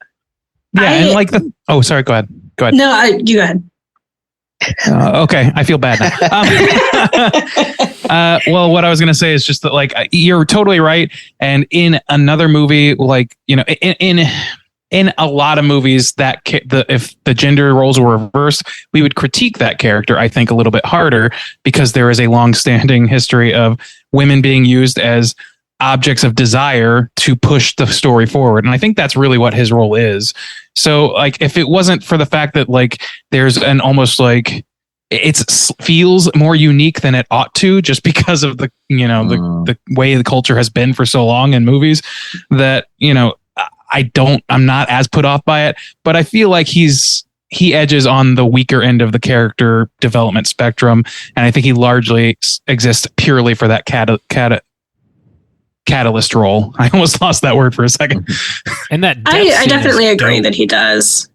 Yeah. And like sorry, go ahead. No, you go ahead. Okay, I feel bad now. Well, what I was going to say is just that, like, you're totally right. And in another movie, like, in a lot of movies that if the gender roles were reversed, we would critique that character, I think, a little bit harder, because there is a long-standing history of women being used as objects of desire to push the story forward. And I think that's really what his role is. So like, if it wasn't for the fact that like there's an almost like feels more unique than it ought to, just because of the the way the culture has been for so long in movies, that I'm not as put off by it, but I feel like he edges on the weaker end of the character development spectrum, and I think he largely exists purely for that catalyst role. I almost lost that word for a second. And that I definitely agree that he does.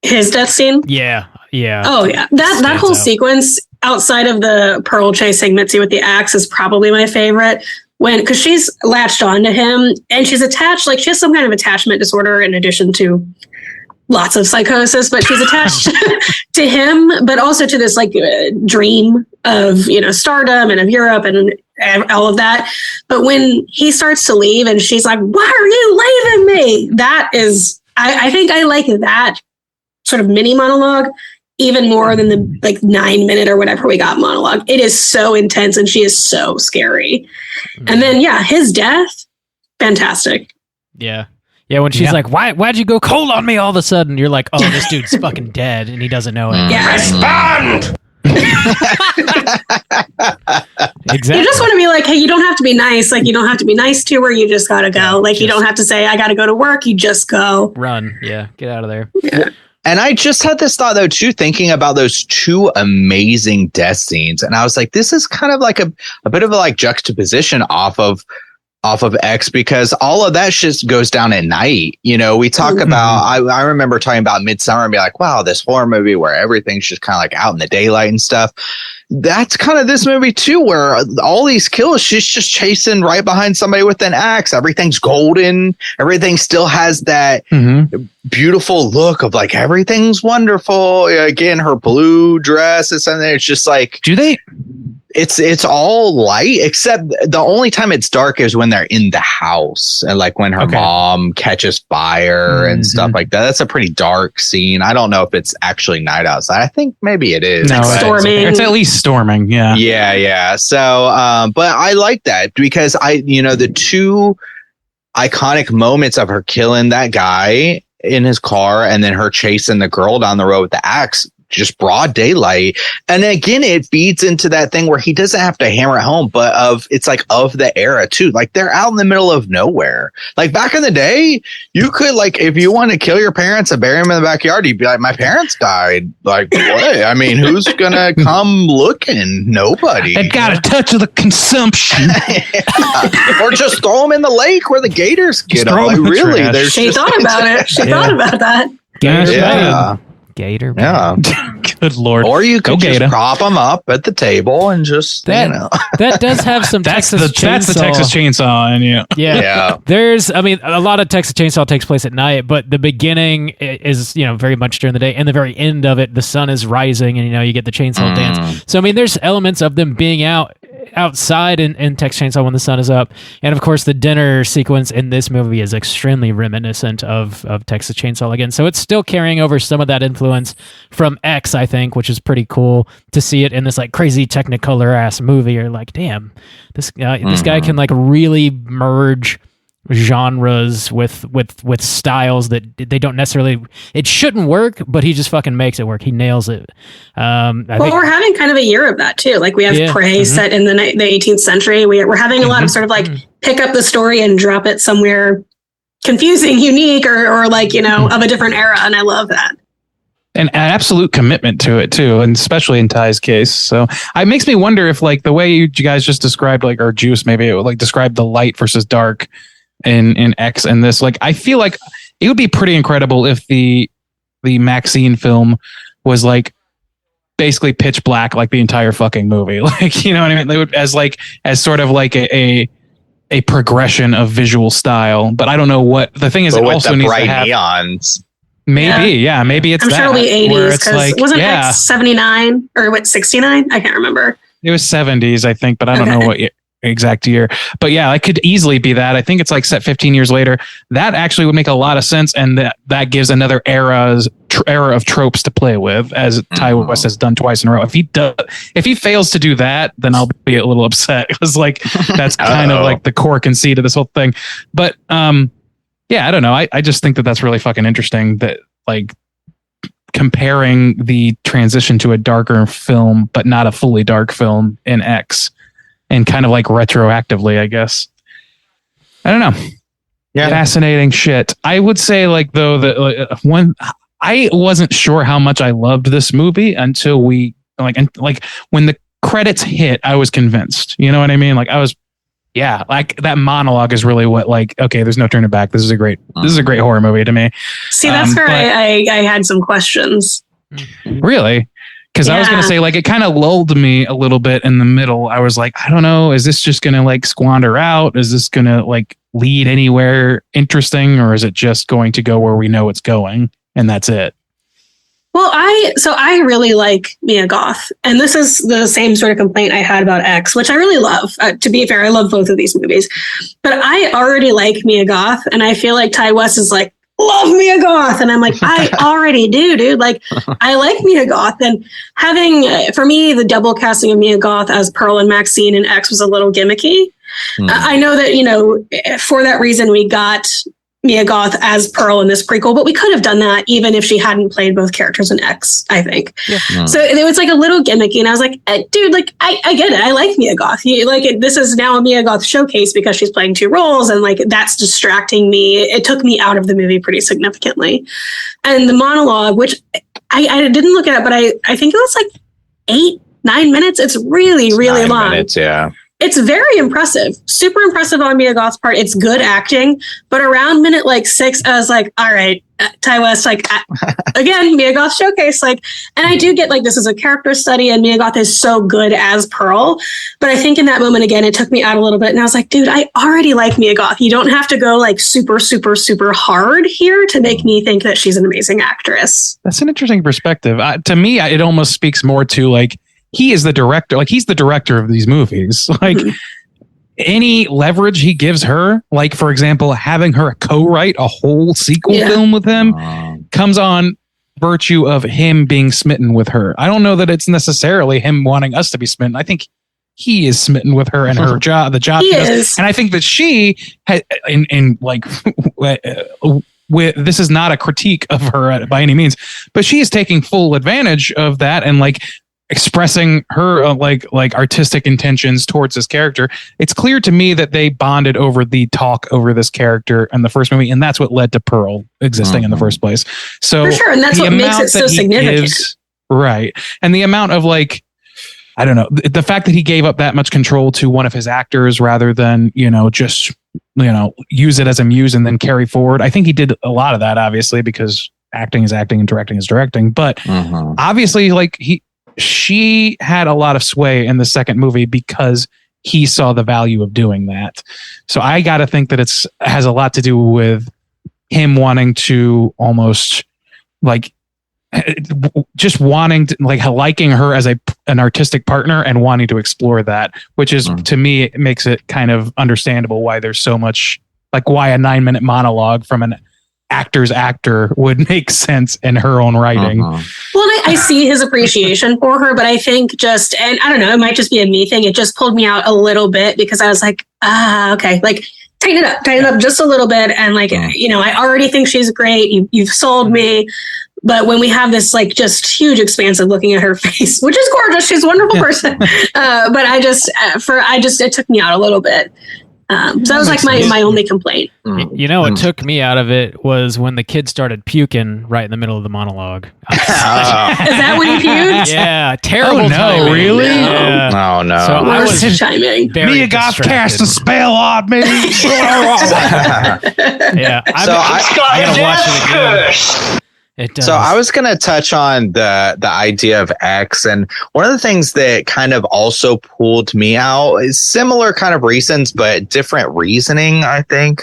His death scene? Yeah. Oh yeah. That whole sequence outside of the Pearl chasing Mitzi with the axe is probably my favorite. Because she's latched onto him and she's attached, like she has some kind of attachment disorder in addition to lots of psychosis, but she's attached to him, but also to this like dream of, stardom and of Europe and all of that. But when he starts to leave and she's like, why are you leaving me? That is, I think I like that sort of mini monologue even more than the 9-minute or whatever we got monologue. It is so intense and she is so scary. And then, his death, fantastic. Yeah. Yeah, when she's like, why'd you go cold on me all of a sudden? You're like, oh, this dude's fucking dead and he doesn't know it. Yeah. Respond! Exactly. You just want to be like, hey, you don't have to be nice. Like, you don't have to be nice to her. You just got to go. You don't have to say, I got to go to work. You just go. Run. Yeah. Get out of there. Yeah. And I just had this thought, though, too, thinking about those two amazing death scenes. And I was like, this is kind of like a bit of a juxtaposition off of X, because all of that shit goes down at night. We talk about, I remember talking about Midsummer and be like, wow, this horror movie where everything's just kind of out in the daylight and stuff. That's kind of this movie too, where all these kills, she's just chasing right behind somebody with an axe. Everything's golden. Everything still has that beautiful look of everything's wonderful. Again, her blue dress is something. It's just do they? It's all light, except the only time it's dark is when they're in the house and when her mom catches fire and stuff like that. That's a pretty dark scene. I don't know if it's actually night outside. I think maybe it is. No, storming. It's at least storming. Yeah. Yeah. So, but I like that because the two iconic moments of her killing that guy in his car and then her chasing the girl down the road with the axe, just broad daylight. And again, it feeds into that thing where he doesn't have to hammer it home, but it's of the era too. They're out in the middle of nowhere. Back in the day, you could if you want to kill your parents and bury them in the backyard, you'd be like, my parents died. What? I mean, who's gonna come looking? Nobody. They got a touch of the consumption. Or just throw them in the lake where the gators get them. Really, she thought about it. She thought about that. Gator. Yeah. Good Lord. Or you could just Gator. prop them up at the table and just, That does have some That's Texas Chainsaw. That's the Texas Chainsaw. And Yeah. There's, a lot of Texas Chainsaw takes place at night, but the beginning is, very much during the day. And the very end of it, the sun is rising and, you get the chainsaw dance. So, there's elements of them being outside in Texas Chainsaw when the sun is up. And of course, the dinner sequence in this movie is extremely reminiscent of Texas Chainsaw again. So it's still carrying over some of that influence from X, I think, which is pretty cool to see it in this crazy Technicolor ass movie. You're like, damn, this guy can really merge genres with styles that they don't necessarily, it shouldn't work, but he just fucking makes it work. He nails it. We're having kind of a year of that too. We have Prey set in the 18th century. We're having a lot of sort of pick up the story and drop it somewhere confusing, unique, or of a different era. And I love that. An absolute commitment to it too, and especially in Ty's case. So it makes me wonder if the way you guys just described, or Juice, maybe it would describe the light versus dark in X and this. I feel like it would be pretty incredible if the Maxine film was basically pitch black the entire fucking movie. You know what I mean? They would as sort of a progression of visual style. But I don't know what the thing is. But it with also the needs bright to have neons. Maybe, maybe it's I'm sure it'll be 80s because wasn't yeah. X 79 or 69? I can't remember. It was 70s, I think, but I don't know what exact year. But yeah, it could easily be that. I think it's set 15 years later. That actually would make a lot of sense, and that gives another era of tropes to play with, as Ty West has done twice in a row. If he fails to do that, then I'll be a little upset, because that's kind of the core conceit of this whole thing. But I don't know. I just think that's really fucking interesting that comparing the transition to a darker film, but not a fully dark film in X, and kind of like retroactively, I guess. I don't know. Yeah. Fascinating shit. I would say like though that when I wasn't sure how much I loved this movie until we like when the credits hit, I was convinced. You know what I mean? Like I was, yeah, like that monologue is really what like, okay, there's no turning back. This is a great horror movie to me. See, that's where I had some questions. Really? Because I was going to say, like, it kind of lulled me a little bit in the middle. I was like, I don't know. Is this just going to like squander out? Is this going to like lead anywhere interesting? Or is it just going to go where we know it's going? And that's it. Well, I really like Mia Goth. And this is the same sort of complaint I had about X, which I really love. To be fair, I love both of these movies. But I already like Mia Goth. And I feel like Ty West is like, love Mia Goth. And I'm like, I already do, dude. Like, I like Mia Goth. And having, for me, the double casting of Mia Goth as Pearl and Maxine in X was a little gimmicky. I know that, you know, for that reason, we got Mia Goth as Pearl in this prequel, but we could have done that even if she hadn't played both characters in X, I think. Yeah. So it was like a little gimmicky, and I was like, dude, like, I get it. I like Mia Goth. This is now a Mia Goth showcase because she's playing two roles, and like that's distracting me. It took me out of the movie pretty significantly. And the monologue, which I didn't look at it, but I think it was like 8-9 minutes. It's really, really long. 9 minutes, yeah. It's very impressive, super impressive on Mia Goth's part. It's good acting, but around minute like 6, I was like, all right, Ty West, like again, Mia Goth showcase, like, and I do get like this is a character study, and Mia Goth is so good as Pearl, but I think in that moment again, it took me out a little bit, and I was like, dude, I already like Mia Goth. You don't have to go like super, super, super hard here to make me think that she's an amazing actress. That's an interesting perspective. To me, it almost speaks more to like. He is the director, like he's the director of these movies. Like any leverage he gives her, like for example, having her co-write a whole sequel film with him comes on virtue of him being smitten with her. I don't know that it's necessarily him wanting us to be smitten. I think he is smitten with her and her job, the job she does. And I think that she had this is not a critique of her by any means, but she is taking full advantage of that and like expressing her like artistic intentions towards this character. It's clear to me that they bonded over the talk over this character in the first movie, and that's what led to Pearl existing in the first place. So for sure, and that's what makes it so significant. Right. And the amount of like, I don't know, the fact that he gave up that much control to one of his actors rather than, just, use it as a muse and then carry forward. I think he did a lot of that, obviously, because acting is acting and directing is directing. But obviously, like she had a lot of sway in the second movie because he saw the value of doing that. So I got to think that has a lot to do with him wanting to almost like just wanting to like liking her as an artistic partner and wanting to explore that, which is to me, it makes it kind of understandable why there's so much like why a 9-minute monologue from an actor's actor would make sense in her own writing. Well, I see his appreciation for her, but I think and I don't know, it might just be a me thing. It just pulled me out a little bit because I was like, okay, like tighten it up just a little bit. And like, I already think she's great. You've sold me. But when we have this like just huge expanse of looking at her face, which is gorgeous, she's a wonderful person. But it took me out a little bit. So that was like my only complaint. What took me out of it was when the kid started puking right in the middle of the monologue. Is that when he puked? Yeah, terrible. Oh, no, timing. really? Yeah. Oh, no. So I was chiming. Mia Goth cast a spell on me. Yeah, I gotta watch it again. It does. So I was going to touch on the idea of X, and one of the things that kind of also pulled me out is similar kind of reasons, but different reasoning, I think,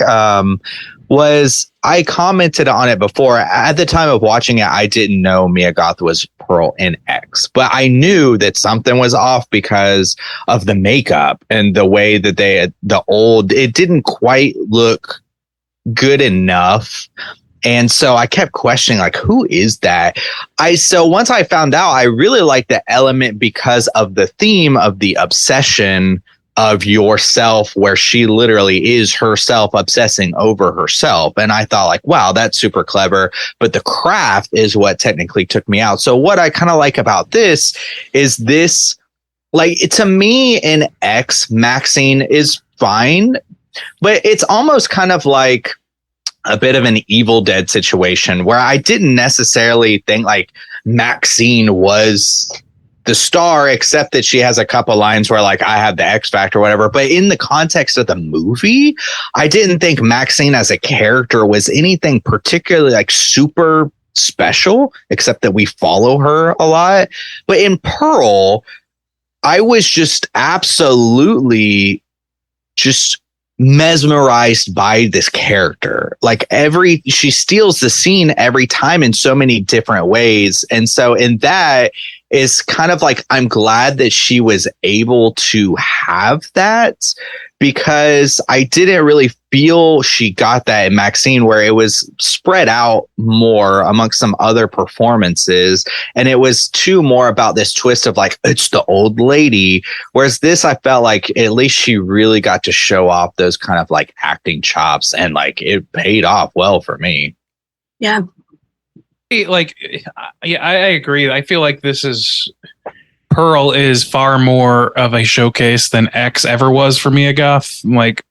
was I commented on it before. At the time of watching it, I didn't know Mia Goth was Pearl in X, but I knew that something was off because of the makeup and the way that it didn't quite look good enough. And so I kept questioning, like, who is that? So once I found out, I really liked the element because of the theme of the obsession of yourself, where she literally is herself obsessing over herself. And I thought like, wow, that's super clever. But the craft is what technically took me out. So what I kind of like about this is this, like, to me in X, Maxine is fine, but it's almost kind of like a bit of an Evil Dead situation where I didn't necessarily think like Maxine was the star, except that she has a couple lines where like I have the X factor or whatever. But in the context of the movie, I didn't think Maxine as a character was anything particularly like super special, except that we follow her a lot. But in Pearl, I was just absolutely just mesmerized by this character. Like she steals the scene every time in so many different ways. And so in that is kind of like, I'm glad that she was able to have that, because I didn't really feel she got that in Maxine, where it was spread out more amongst some other performances. And it was too more about this twist of like, it's the old lady. Whereas this, I felt like at least she really got to show off those kind of like acting chops, and like it paid off well for me. Yeah. Like, yeah, I agree. I feel like Pearl is far more of a showcase than X ever was for Mia Goth, like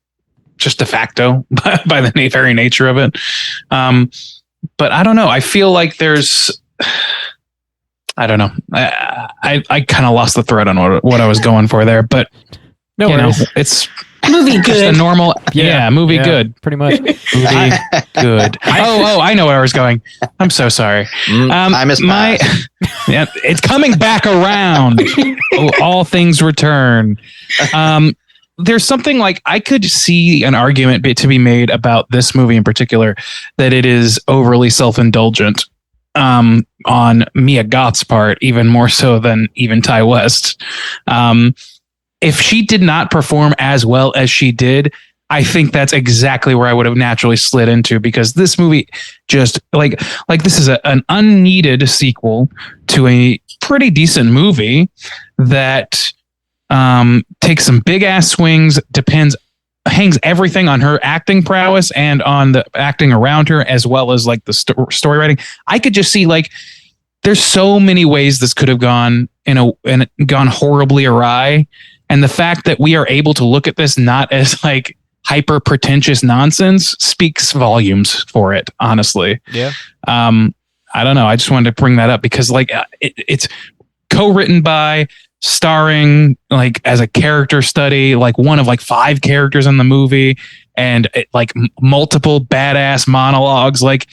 just de facto by the very nature of it. But I don't know. I feel like I don't know. I kind of lost the thread on what I was going for there, but no worries. It's movie good. Just a normal, movie good. Pretty much. Movie good. Oh, I know where I was going. I'm so sorry. I missed yeah, it's coming back around. All things return. There's something like I could see an argument to be made about this movie in particular, that it is overly self-indulgent on Mia Goth's part, even more so than even Ty West. If she did not perform as well as she did, I think that's exactly where I would have naturally slid into, because this movie just like this is an unneeded sequel to a pretty decent movie that takes some big ass swings, hangs everything on her acting prowess and on the acting around her, as well as like the story writing. I could just see like there's so many ways this could have gone and gone horribly awry. And the fact that we are able to look at this not as like hyper pretentious nonsense speaks volumes for it, honestly. Yeah. I don't know. I just wanted to bring that up because like it's co-written by, starring like as a character study, like one of like 5 characters in the movie, and like multiple badass monologues. Like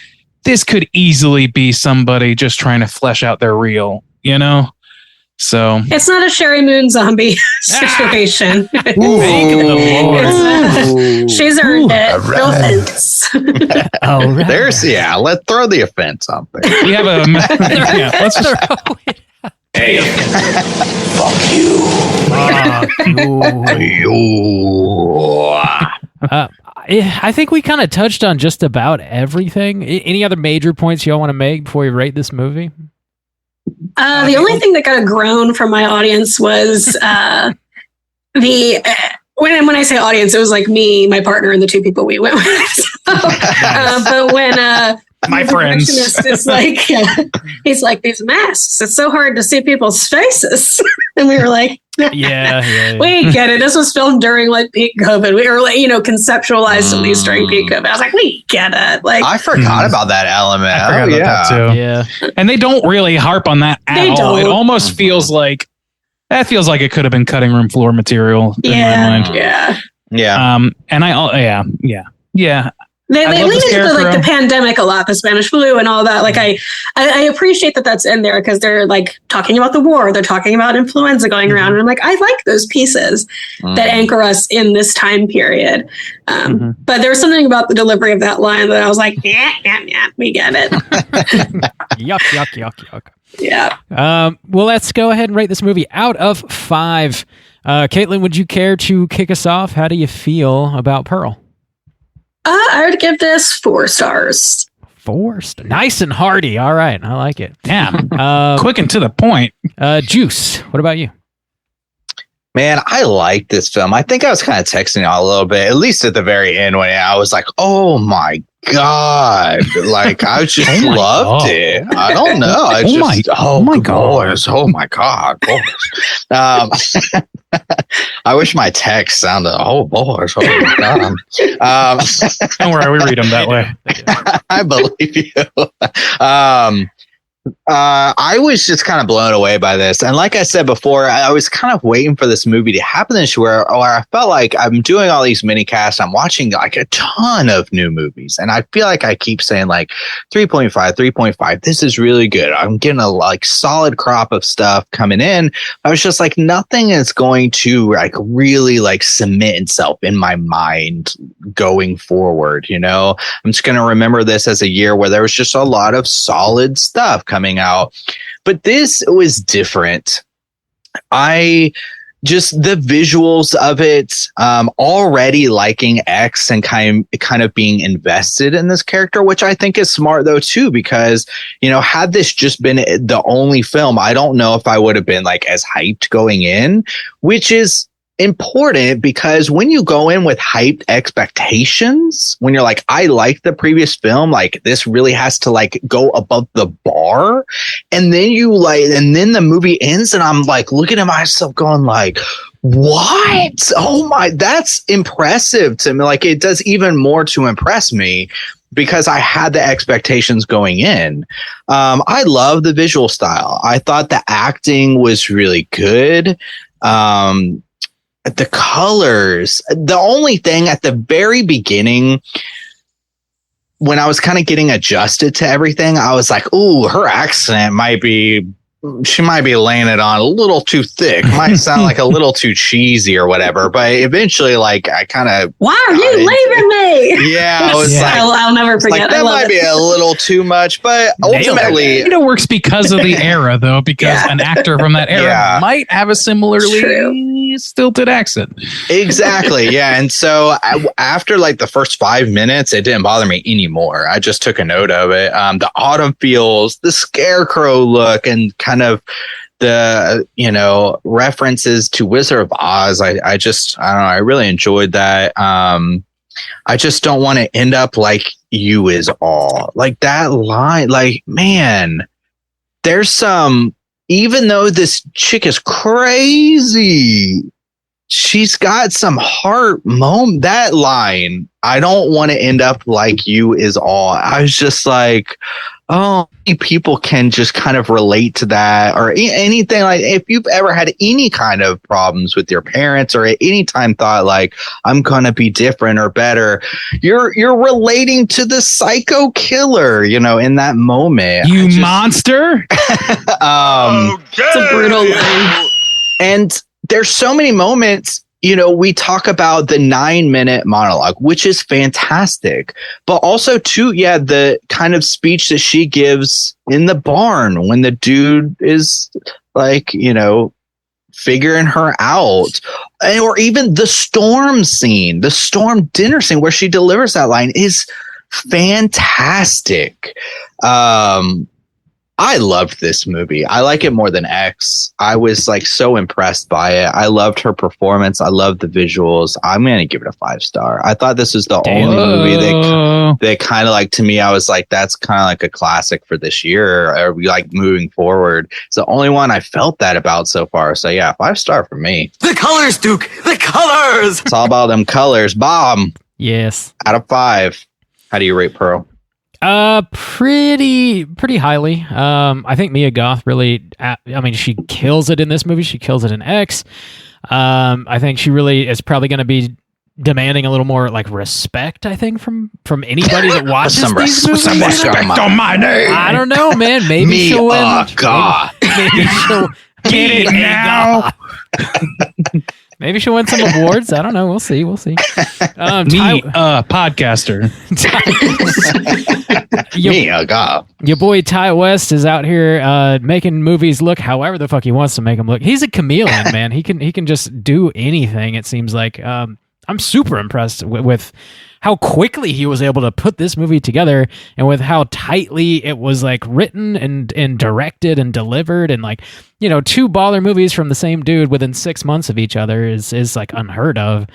this could easily be somebody just trying to flesh out their reel, you know? So it's not a Sherry Moon zombie situation. Thank the Lord. She's earned it. No offense. All right. Let's throw the offense out there. We have let's throw it. Hey, fuck you. I think we kind of touched on just about everything. Any other major points y'all want to make before we rate this movie? The only thing that got a groan from my audience was when I say audience, it was like me, my partner, and the 2 people we went with. But when my friends is like, he's like, these masks, it's so hard to see people's faces. And we were like, yeah. We get it. This was filmed during like peak COVID. We were like, conceptualized at least during peak COVID. I was like, we get it. Like, I forgot about that element. I forgot about that too. Yeah. And they don't really harp on that at all. It almost feels like it could have been cutting room floor material in my mind. Yeah. And yeah. They lean into like the pandemic a lot, the Spanish flu and all that. Like I appreciate that that's in there because they're like talking about the war. They're talking about influenza going around. And I'm like, I like those pieces that anchor us in this time period. But there was something about the delivery of that line that I was like, yeah, we get it. Yuck. Yeah. Well, let's go ahead and rate this movie out of 5. Caitlin, would you care to kick us off? How do you feel about Pearl? I would give this 4 stars. 4 stars. Nice and hearty. All right. I like it. Yeah. Quick and to the point. Juice. What about you? Man, I like this film. I think I was kind of texting y'all a little bit, at least at the very end when I was like, oh my God. Like, I just loved it. I don't know. I oh my God. Oh my God. I wish my text sounded, oh boys. Oh my God. Don't worry, we read them that way. I believe you. I was just kind of blown away by this. And like I said before, I was kind of waiting for this movie to happen this year where I felt like I'm doing all these mini casts. I'm watching like a ton of new movies. And I feel like I keep saying like 3.5. This is really good. I'm getting a like solid crop of stuff coming in. I was just like, nothing is going to like really like cement itself in my mind going forward. You know, I'm just going to remember this as a year where there was just a lot of solid stuff coming out, but this was different. The visuals of it, already liking X and kind of being invested in this character, which I think is smart though too, because, you know, had this just been the only film, I don't know if I would have been like as hyped going in, which is important because when you go in with hyped expectations, when you're like, I like the previous film, like this really has to like go above the bar. And then the movie ends and I'm like looking at myself going like, what? Oh my, that's impressive to me. Like it does even more to impress me because I had the expectations going in. I love the visual style. I thought the acting was really good. The colors, the only thing at the very beginning, when I was kind of getting adjusted to everything, I was like, ooh, her accent she might be laying it on a little too thick. Might sound like a little too cheesy or whatever. But eventually, like, I kind of... Why are you leaving me? Yeah, I was like... I'll never forget. Like, that might be a little too much, but ultimately... It works because of the era, though, because an actor from that era might have a similarly stilted accent. Exactly, yeah. And so after, like, the first 5 minutes, it didn't bother me anymore. I just took a note of it. The autumn feels, the scarecrow look, and kind of the, you know, references to Wizard of Oz. I don't know. I really enjoyed that. I just don't want to end up like you is all. Like that line, like, man, there's some, even though this chick is crazy, she's got some heart moment. That line, I don't want to end up like you is all. I was just like, oh, people can just kind of relate to that or anything. Like if you've ever had any kind of problems with your parents or at any time thought like, I'm going to be different or better, you're relating to the psycho killer, you know, in that moment. You monster. It's a brutal line. And there's so many moments, you know, we talk about the 9-minute monologue, which is fantastic, but also too, the kind of speech that she gives in the barn when the dude is like, you know, figuring her out, or even the storm scene, the storm dinner scene where she delivers that line is fantastic. I loved this movie. I like it more than X. I was like so impressed by it. I loved her performance. I loved the visuals. I'm going to give it a 5-star. I thought this was the only movie that kind of like, to me, I was like, that's kind of like a classic for this year. Or we like moving forward. It's the only one I felt that about so far. So yeah, 5-star for me. The colors, Duke. The colors. It's all about them colors. Bob. Yes. Out of 5. How do you rate Pearl? Pretty highly. I think Mia Goth really, she kills it in this movie. She kills it in X. I think she really is probably going to be demanding a little more like respect, I think, from anybody that watches these movies. Some respect on my name. I don't know, man. Maybe she'll win. God. Maybe she'll get it now. Maybe she'll win some awards. I don't know. We'll see. Podcaster. Your boy Ty West is out here making movies look however the fuck he wants to make them look. He's a chameleon, man. He can just do anything. It seems like I'm super impressed with how quickly he was able to put this movie together, and with how tightly it was like written and directed and delivered, and like, you know, 2 baller movies from the same dude within 6 months of each other is like unheard of.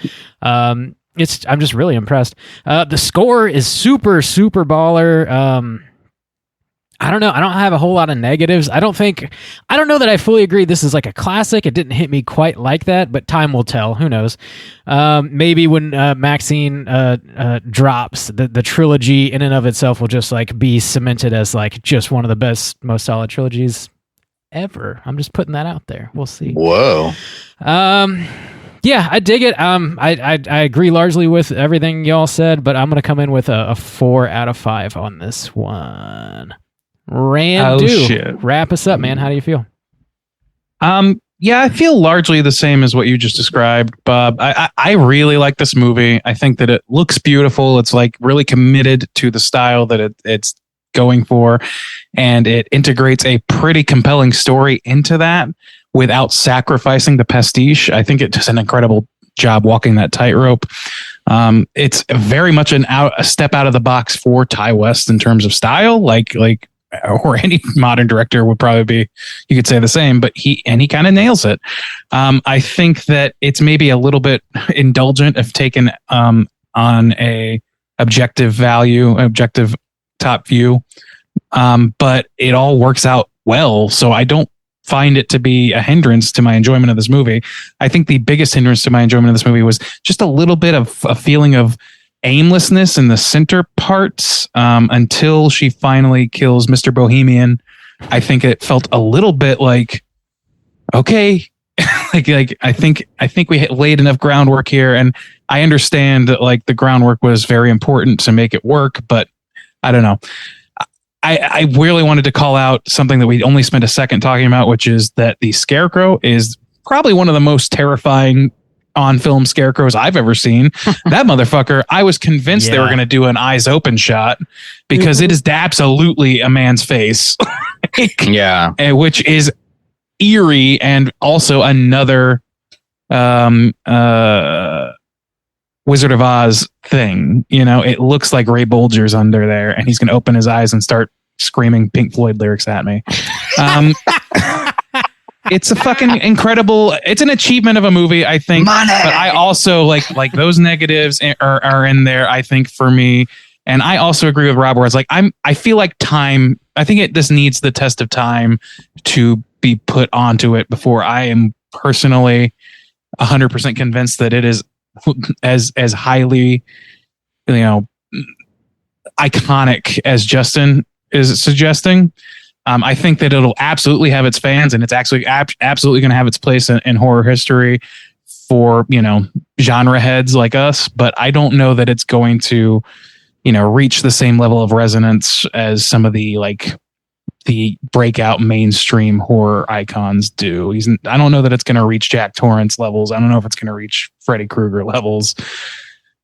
I'm just really impressed. The score is super baller. I don't know. I don't have a whole lot of negatives. I don't know that I fully agree this is like a classic. It didn't hit me quite like that, but time will tell. Who knows? Maybe when Maxine drops, the trilogy in and of itself will just like be cemented as like just one of the best, most solid trilogies ever. I'm just putting that out there. We'll see. Whoa. Yeah, I dig it. I agree largely with everything y'all said, but I'm going to come in with a 4 out of 5 on this one. Randu, wrap us up, man. How do you feel? Yeah, I feel largely the same as what you just described, Bob. I really like this movie. I think that it looks beautiful. It's like really committed to the style that it's going for, and it integrates a pretty compelling story into that without sacrificing the pastiche. I think it does an incredible job walking that tightrope. It's very much a step out of the box for Ty West in terms of style, like or any modern director would probably be, you could say the same, but he kind of nails it. I think that it's maybe a little bit indulgent if taken on a objective top view. But it all works out well. So I don't find it to be a hindrance to my enjoyment of this movie. I think the biggest hindrance to my enjoyment of this movie was just a little bit of a feeling of aimlessness in the center parts until she finally kills Mr. Bohemian. I think it felt a little bit like, okay, like I think we laid enough groundwork here, and I understand that like the groundwork was very important to make it work, but I don't know. I really wanted to call out something that we only spent a second talking about, which is that the Scarecrow is probably one of the most terrifying on-film scarecrows I've ever seen. That motherfucker, I was convinced they were going to do an eyes open shot because it is absolutely a man's face. Yeah. Which is eerie and also another Wizard of Oz thing. You know, it looks like Ray Bolger's under there and he's going to open his eyes and start screaming Pink Floyd lyrics at me. It's a fucking incredible. It's an achievement of a movie, I think. Money. But I also like those negatives are in there, I think, for me. And I also agree with Rob, where it's like I feel like time. I think this needs the test of time to be put onto it before I am personally 100% convinced that it is as highly, you know, iconic as Justin is suggesting. I think that it'll absolutely have its fans, and it's actually absolutely going to have its place in horror history for, you know, genre heads like us. But I don't know that it's going to, you know, reach the same level of resonance as some of the breakout mainstream horror icons do. I don't know that it's going to reach Jack Torrance levels. I don't know if it's going to reach Freddy Krueger levels.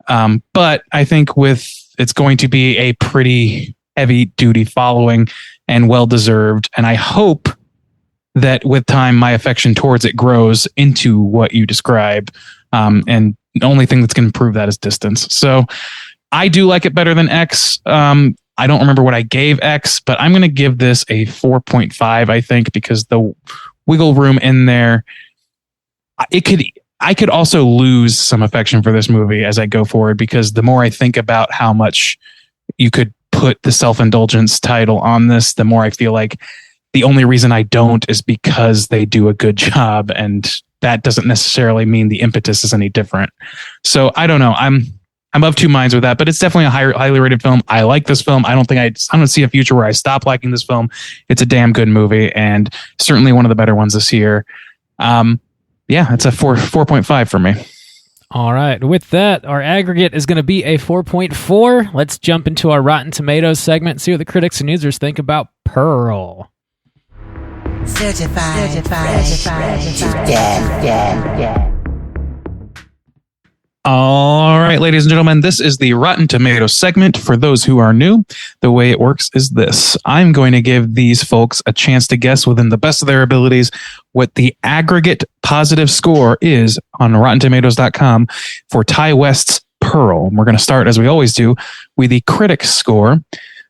But I think it's going to be a pretty heavy duty following and well-deserved. And I hope that with time, my affection towards it grows into what you describe. And the only thing that's going to prove that is distance. So I do like it better than X. I don't remember what I gave X, but I'm going to give this a 4.5, I think, because the wiggle room in there, I could also lose some affection for this movie as I go forward, because the more I think about how much you could put the self-indulgence title on this, the more I feel like the only reason I don't is because they do a good job, and that doesn't necessarily mean the impetus is any different. So I don't know. I'm of two minds with that, but it's definitely a highly rated film. I like this film. I don't see a future where I stop liking this film. It's a damn good movie, and certainly one of the better ones this year. Yeah, it's a 4.5 for me. All right. With that, our aggregate is going to be a 4.4. Let's jump into our Rotten Tomatoes segment and see what the critics and users think about Pearl. Certified fresh to death. All right, ladies and gentlemen, this is the Rotten Tomatoes segment. For those who are new, the way it works is this. I'm going to give these folks a chance to guess within the best of their abilities what the aggregate positive score is on RottenTomatoes.com for Ty West's Pearl. We're going to start, as we always do, with the critic score.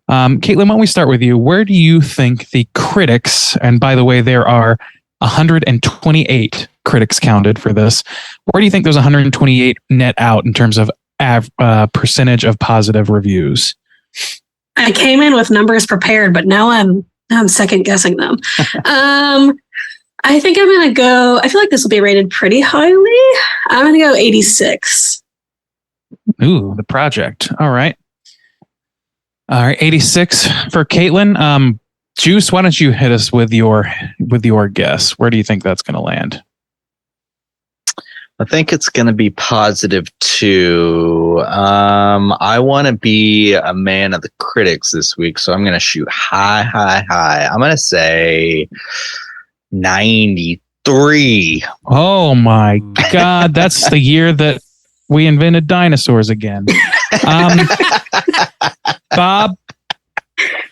Caitlin, why don't we start with you? Where do you think the critics, and by the way, there are 128 critics counted for this. Where do you think those 128 net out in terms of percentage of positive reviews? I came in with numbers prepared, but now I'm second guessing them. I think I'm going to go, I feel like this will be rated pretty highly. I'm going to go 86. Ooh, The Project. All right. 86 for Caitlin. Juice, why don't you hit us with your guess? Where do you think that's going to land? I think it's going to be positive 2. I want to be a man of the critics this week, so I'm going to shoot high. I'm going to say 93. Oh my God, that's the year that we invented dinosaurs again. Bob,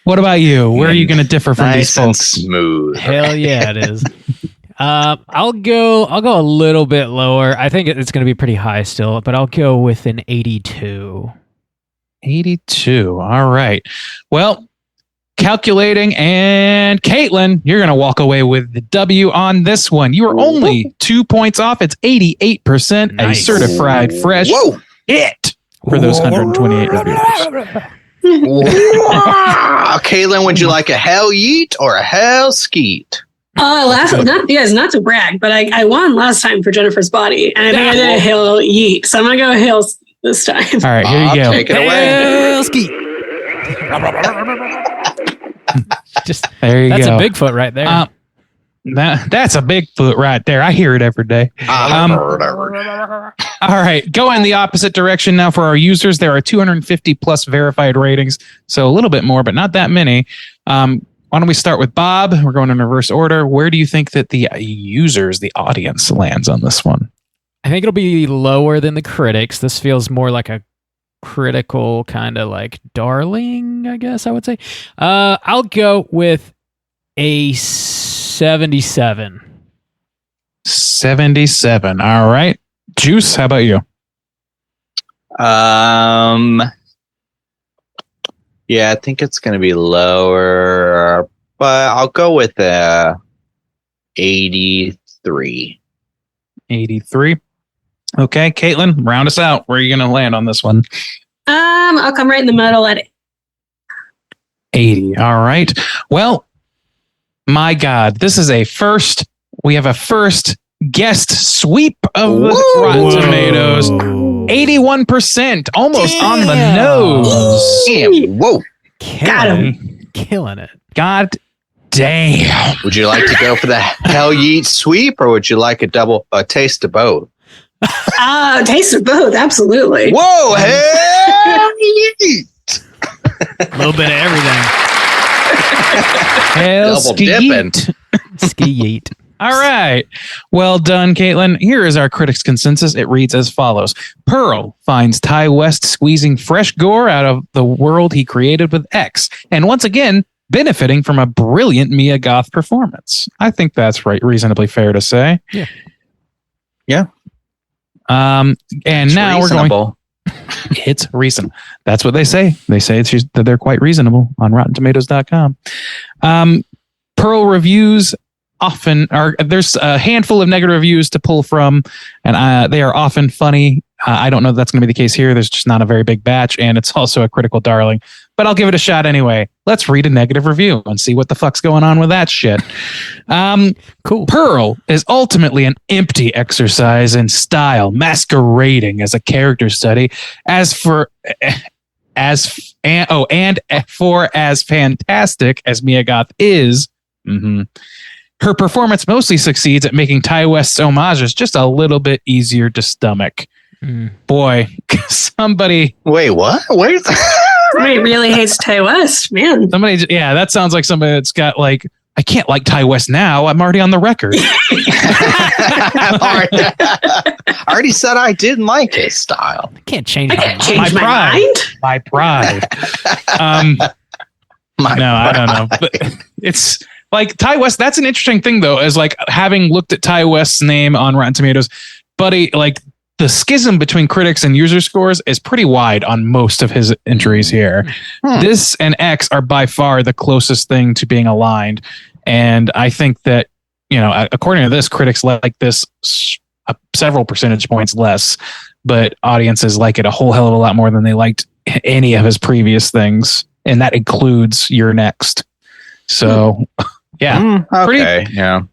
what about you? Where are you going to differ from these folks? Smooth. Hell yeah, it is. I'll go a little bit lower. I think it's going to be pretty high still, but I'll go with an 82. 82. All right. Well, calculating, and Caitlin, you're going to walk away with the W on this one. You are only 2 points off. It's 88%. Nice. A certified fresh hit for those 128 reviews. Caitlin, would you like a hell yeet or a hell skeet? Not to brag, but I won last time for Jennifer's Body, and I think I did a hail yeet, so I'm gonna go hail this time. All right, here you go. Take it away. Hail skeet. Just there you go. That's a Bigfoot right there. That's a Bigfoot right there. I hear it every day. All right, go in the opposite direction now for our users. There are 250 plus verified ratings, so a little bit more, but not that many. Why don't we start with Bob? We're going in reverse order. Where do you think that the users, the audience, lands on this one? I think it'll be lower than the critics. This feels more like a critical kind of like darling, I guess I would say. I'll go with a 77. 77. All right. Juice, how about you? Yeah, I think it's going to be lower, but I'll go with 83. 83. Okay, Caitlin, round us out. Where are you going to land on this one? I'll come right in the middle at 80. All right. Well, my God, this is a first. We have a first guest sweep of Rotten Tomatoes. 81%, almost on the nose. Damn, whoa. Killing it. God damn. Would you like to go for the hell yeet sweep, or would you like a taste of both? Taste of both, absolutely. Whoa, hell yeet. A little bit of everything. Hell Double dipping. Ski yeet. All right. Well done, Caitlin. Here is our critics' consensus. It reads as follows. Pearl finds Ty West squeezing fresh gore out of the world he created with X. And once again, benefiting from a brilliant Mia Goth performance. I think that's right. Reasonably fair to say. Yeah. Yeah. And it's now reasonable. We're going. It's reasonable. That's what they say. They say that they're quite reasonable on RottenTomatoes.com. Pearl reviews often are, there's a handful of negative reviews to pull from, and they are often funny. I don't know if that's going to be the case here. There's just not a very big batch, and it's also a critical darling, but I'll give it a shot anyway. Let's read a negative review and see what the fuck's going on with that shit. Cool. Pearl is ultimately an empty exercise in style, masquerading as a character study. For as fantastic as Mia Goth is, her performance mostly succeeds at making Ty West's homages just a little bit easier to stomach. Boy, somebody... Wait, what? Where's Somebody really hates Ty West, man. Yeah, that sounds like somebody that's got like, I can't like Ty West now. I'm already on the record. I already said I didn't like his style. I can't change my mind. My pride. I don't know. But it's like Ty West. That's an interesting thing, though, is like having looked at Ty West's name on Rotten Tomatoes, buddy, like the schism between critics and user scores is pretty wide on most of his entries here. This and X are by far the closest thing to being aligned. And I think that, according to this, critics like this several percentage points less, but audiences like it a whole hell of a lot more than they liked any of his previous things. And that includes Your Next. So... Yeah.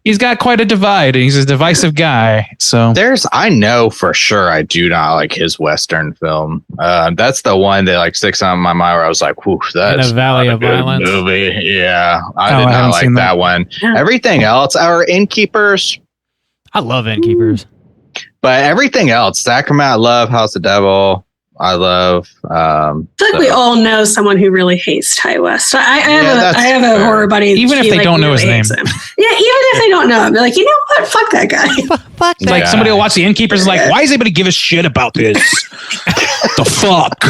He's got quite a divide. He's a divisive guy. So I know for sure I do not like his Western film. That's the one that like sticks out in my mind where I was like, whew, that's a Valley of Violence movie. Yeah. I did not like that one. Yeah. Everything else, our Innkeepers. I love Innkeepers. But everything else, Sacrament, I love House of Devil. I love. I feel like we all know someone who really hates Ty West. I have a horror buddy. Even if they don't know his name. Yeah, even if they don't know him, they're like, you know what? Fuck that guy. Fuck that. Like somebody will watch The Innkeepers is like, why is anybody give a shit about this? The fuck?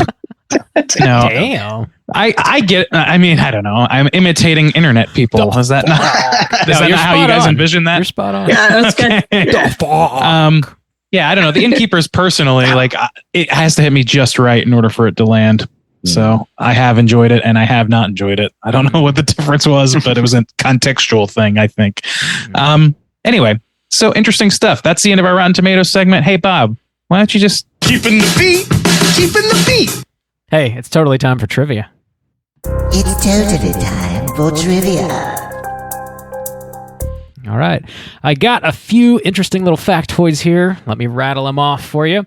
No. Damn. I get. I mean, I don't know. I'm imitating internet people. Is that not? Is that not how you guys envision that? You're spot on. Yeah, that's good. The fuck. Yeah, I don't know. The Innkeepers personally, like it has to hit me just right in order for it to land. So I have enjoyed it and I have not enjoyed it. I don't know what the difference was, but it was a contextual thing, I think. Anyway, so interesting stuff. That's the end of our Rotten Tomatoes segment. Hey, Bob, why don't you just keeping the beat? Hey, it's totally time for trivia. It's totally time for trivia. All right. I got a few interesting little factoids here. Let me rattle them off for you.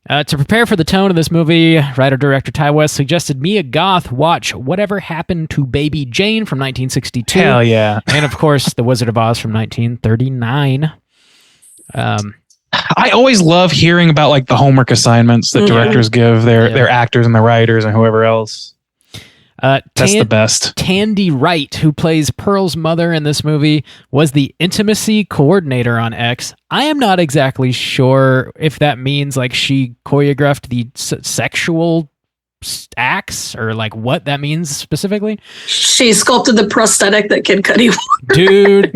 To prepare for the tone of this movie, writer-director Ty West suggested Mia Goth watch Whatever Happened to Baby Jane from 1962. Hell yeah. And, of course, The Wizard of Oz from 1939. I always love hearing about like the homework assignments that directors give their actors and the writers and whoever else. That's the best. Tandy Wright, who plays Pearl's mother in this movie, was the intimacy coordinator on X. I am not exactly sure if that means like she choreographed the sexual acts or like what that means specifically. She sculpted the prosthetic that Kid Cudi wore. Dude,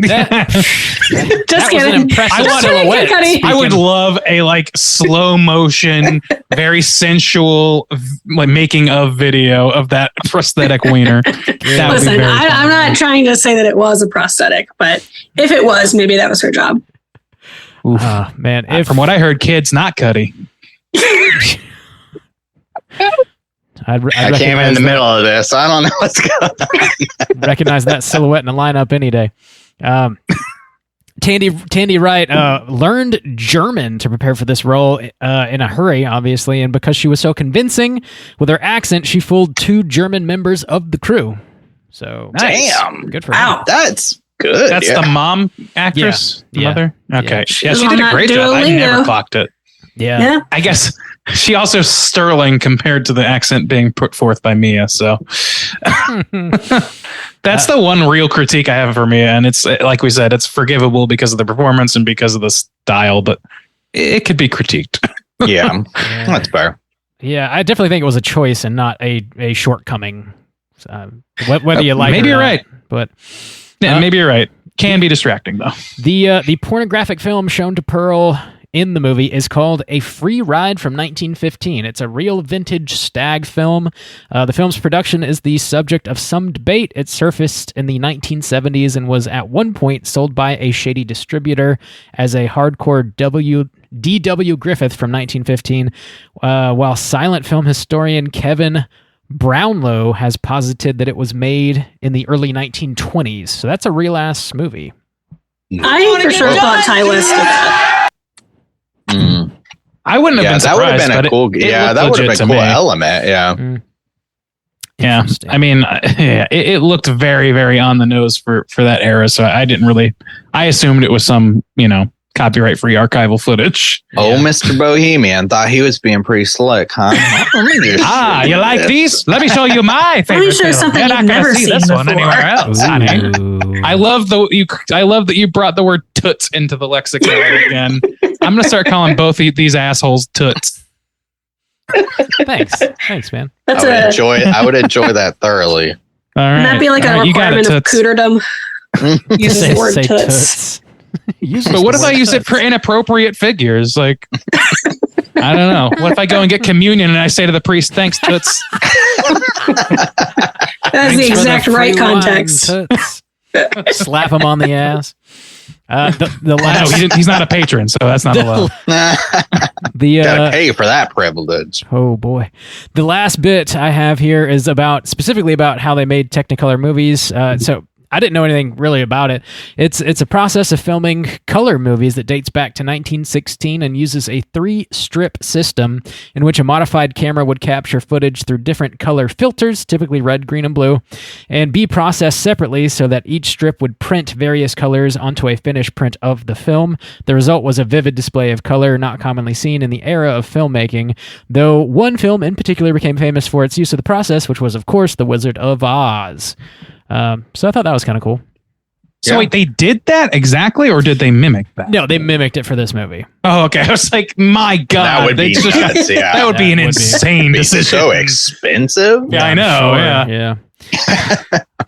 just kidding. Was an impressive silhouette. I would love a like slow motion, very sensual like making of video of that prosthetic wiener. Listen, I'm not trying to say that it was a prosthetic, but if it was, maybe that was her job. Man, from what I heard, Kid's not Cudi. I came in the middle of this. I don't know what's going on. Recognize that silhouette in the lineup any day. Tandy Wright learned German to prepare for this role in a hurry, obviously, and because she was so convincing with her accent, she fooled 2 German members of the crew. So, damn, good for her. That's good. That's the mom actress, the mother. Okay, yeah, she did a great job. I never clocked it. Yeah. I guess she also sterling compared to the accent being put forth by Mia. So that's the one real critique I have for Mia. And it's like we said, it's forgivable because of the performance and because of the style, but it could be critiqued. Yeah, that's fair. Yeah, I definitely think it was a choice and not a shortcoming. Whether you like maybe it or you're not, right. But maybe you're right. Can be distracting though. The pornographic film shown to Pearl in the movie is called A Free Ride from 1915. It's a real vintage stag film. The film's production is the subject of some debate. It surfaced in the 1970s and was at one point sold by a shady distributor as a hardcore D.W. Griffith from 1915, while silent film historian Kevin Brownlow has posited that it was made in the early 1920s. So that's a real-ass movie. I for sure thought Ty West did that. I wouldn't have been surprised. That would have been a cool. That would have been a cool element. Yeah. Yeah. I mean, it looked very, very on the nose for that era. So I didn't really. I assumed it was some copyright free archival footage. Oh, Mr. Bohemian thought he was being pretty slick, huh? You like these? Let me show you my favorite. Let me show you something you've never seen this one anywhere else. I love that you brought the word toots into the lexicon again. I'm gonna start calling both these assholes toots. Thanks, man. I would enjoy that thoroughly. All right. Wouldn't that be like a requirement of Cooterdom? You say toots. But what if I use it for inappropriate figures? Like, I don't know. What if I go and get communion and I say to the priest, "Thanks, Toots." That's the exact right context. Slap him on the ass. The last, no, he's not a patron, so that's not allowed. Gotta pay for that privilege. Oh boy. The last bit I have here is specifically about how they made Technicolor movies. So I didn't know anything really about it. It's a process of filming color movies that dates back to 1916 and uses a 3-strip system in which a modified camera would capture footage through different color filters, typically red, green, and blue, and be processed separately so that each strip would print various colors onto a finished print of the film. The result was a vivid display of color not commonly seen in the era of filmmaking, though one film in particular became famous for its use of the process, which was, of course, The Wizard of Oz. So I thought that was kind of cool. So wait, they did that exactly, or did they mimic that? No, they mimicked it for this movie. Oh, okay. I was like, my God. That would be nuts, yeah. That would be an insane decision. So expensive. Yeah, I know. Sure,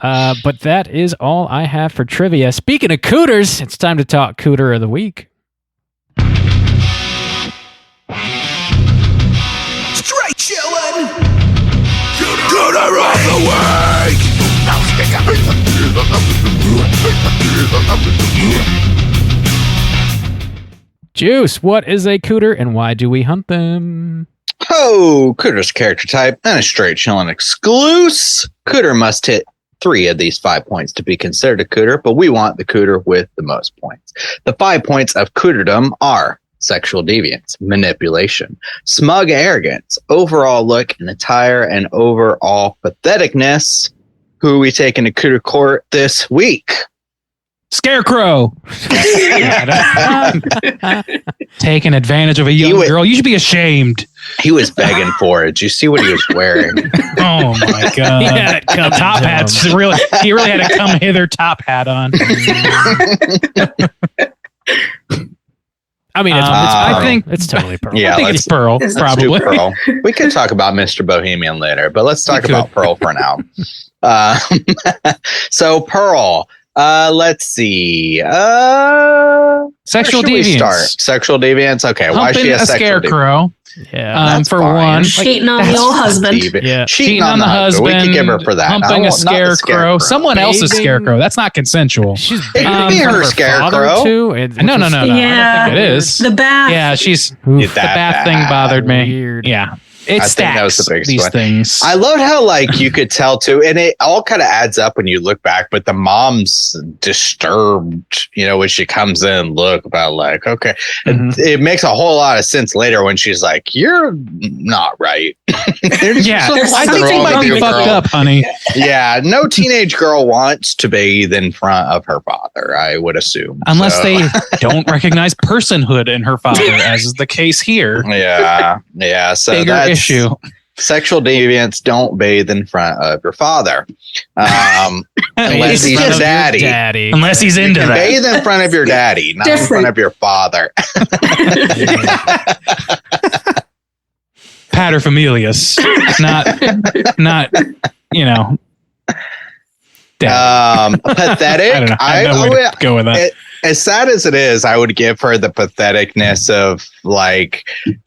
yeah. But that is all I have for trivia. Speaking of Cooters, it's time to talk Cooter of the Week. Straight chillin'. Cooter of the Week. Juice, what is a Cooter and why do we hunt them? Oh, Cooter's character type and a straight chillin' exclusive. Cooter must hit 3 of these 5 points to be considered a Cooter, but we want the Cooter with the most points. The 5 points of Cooterdom are sexual deviance, manipulation, smug arrogance, overall look and attire, and overall patheticness. Who are we taking to Cooter Court this week? Scarecrow. Taking advantage of a young girl. You should be ashamed. He was begging for it. Did you see what he was wearing? Oh my God. He had it coming top to hats. him. He really had a come hither top hat on. I mean, it's I think it's totally Pearl. Yeah, I think it's Pearl, let's probably. do Pearl. We could talk about Mr. Bohemian later, but let's talk about Pearl for now. So Pearl, let's see. Sexual deviance. Sexual deviance. Okay, why is she a scarecrow? Yeah, for fine. one, Cheating on the old husband. Yeah. Cheating on the husband. We could give her for that. Humping a scarecrow. Someone else's scarecrow. That's not consensual. She's It could be her scarecrow. too. No. Yeah. I don't think it is. The bath. Yeah, she's Oof. the bath thing bothered me. Weird. Yeah. It I think that was stacks the biggest these one. things. I loved how you could tell too, and it all kind of adds up when you look back. But the mom's disturbed, when she comes in, look about okay, it makes a whole lot of sense later when she's like, "You're not right." Yeah, There's I think something you might wrong be with fucked you. up, honey. Yeah, no teenage girl wants to bathe in front of her father, I would assume, Unless So, they don't recognize personhood in her father, as is the case here. Yeah. So Bigger that's issue. Sexual deviance. Don't bathe in front of your father, unless he's your daddy. Unless he's into that. Bathe in front of your daddy, not in front of your father. Paterfamilias, not Pathetic. I don't know. I have no way to go with that. As sad as it is, I would give her the patheticness of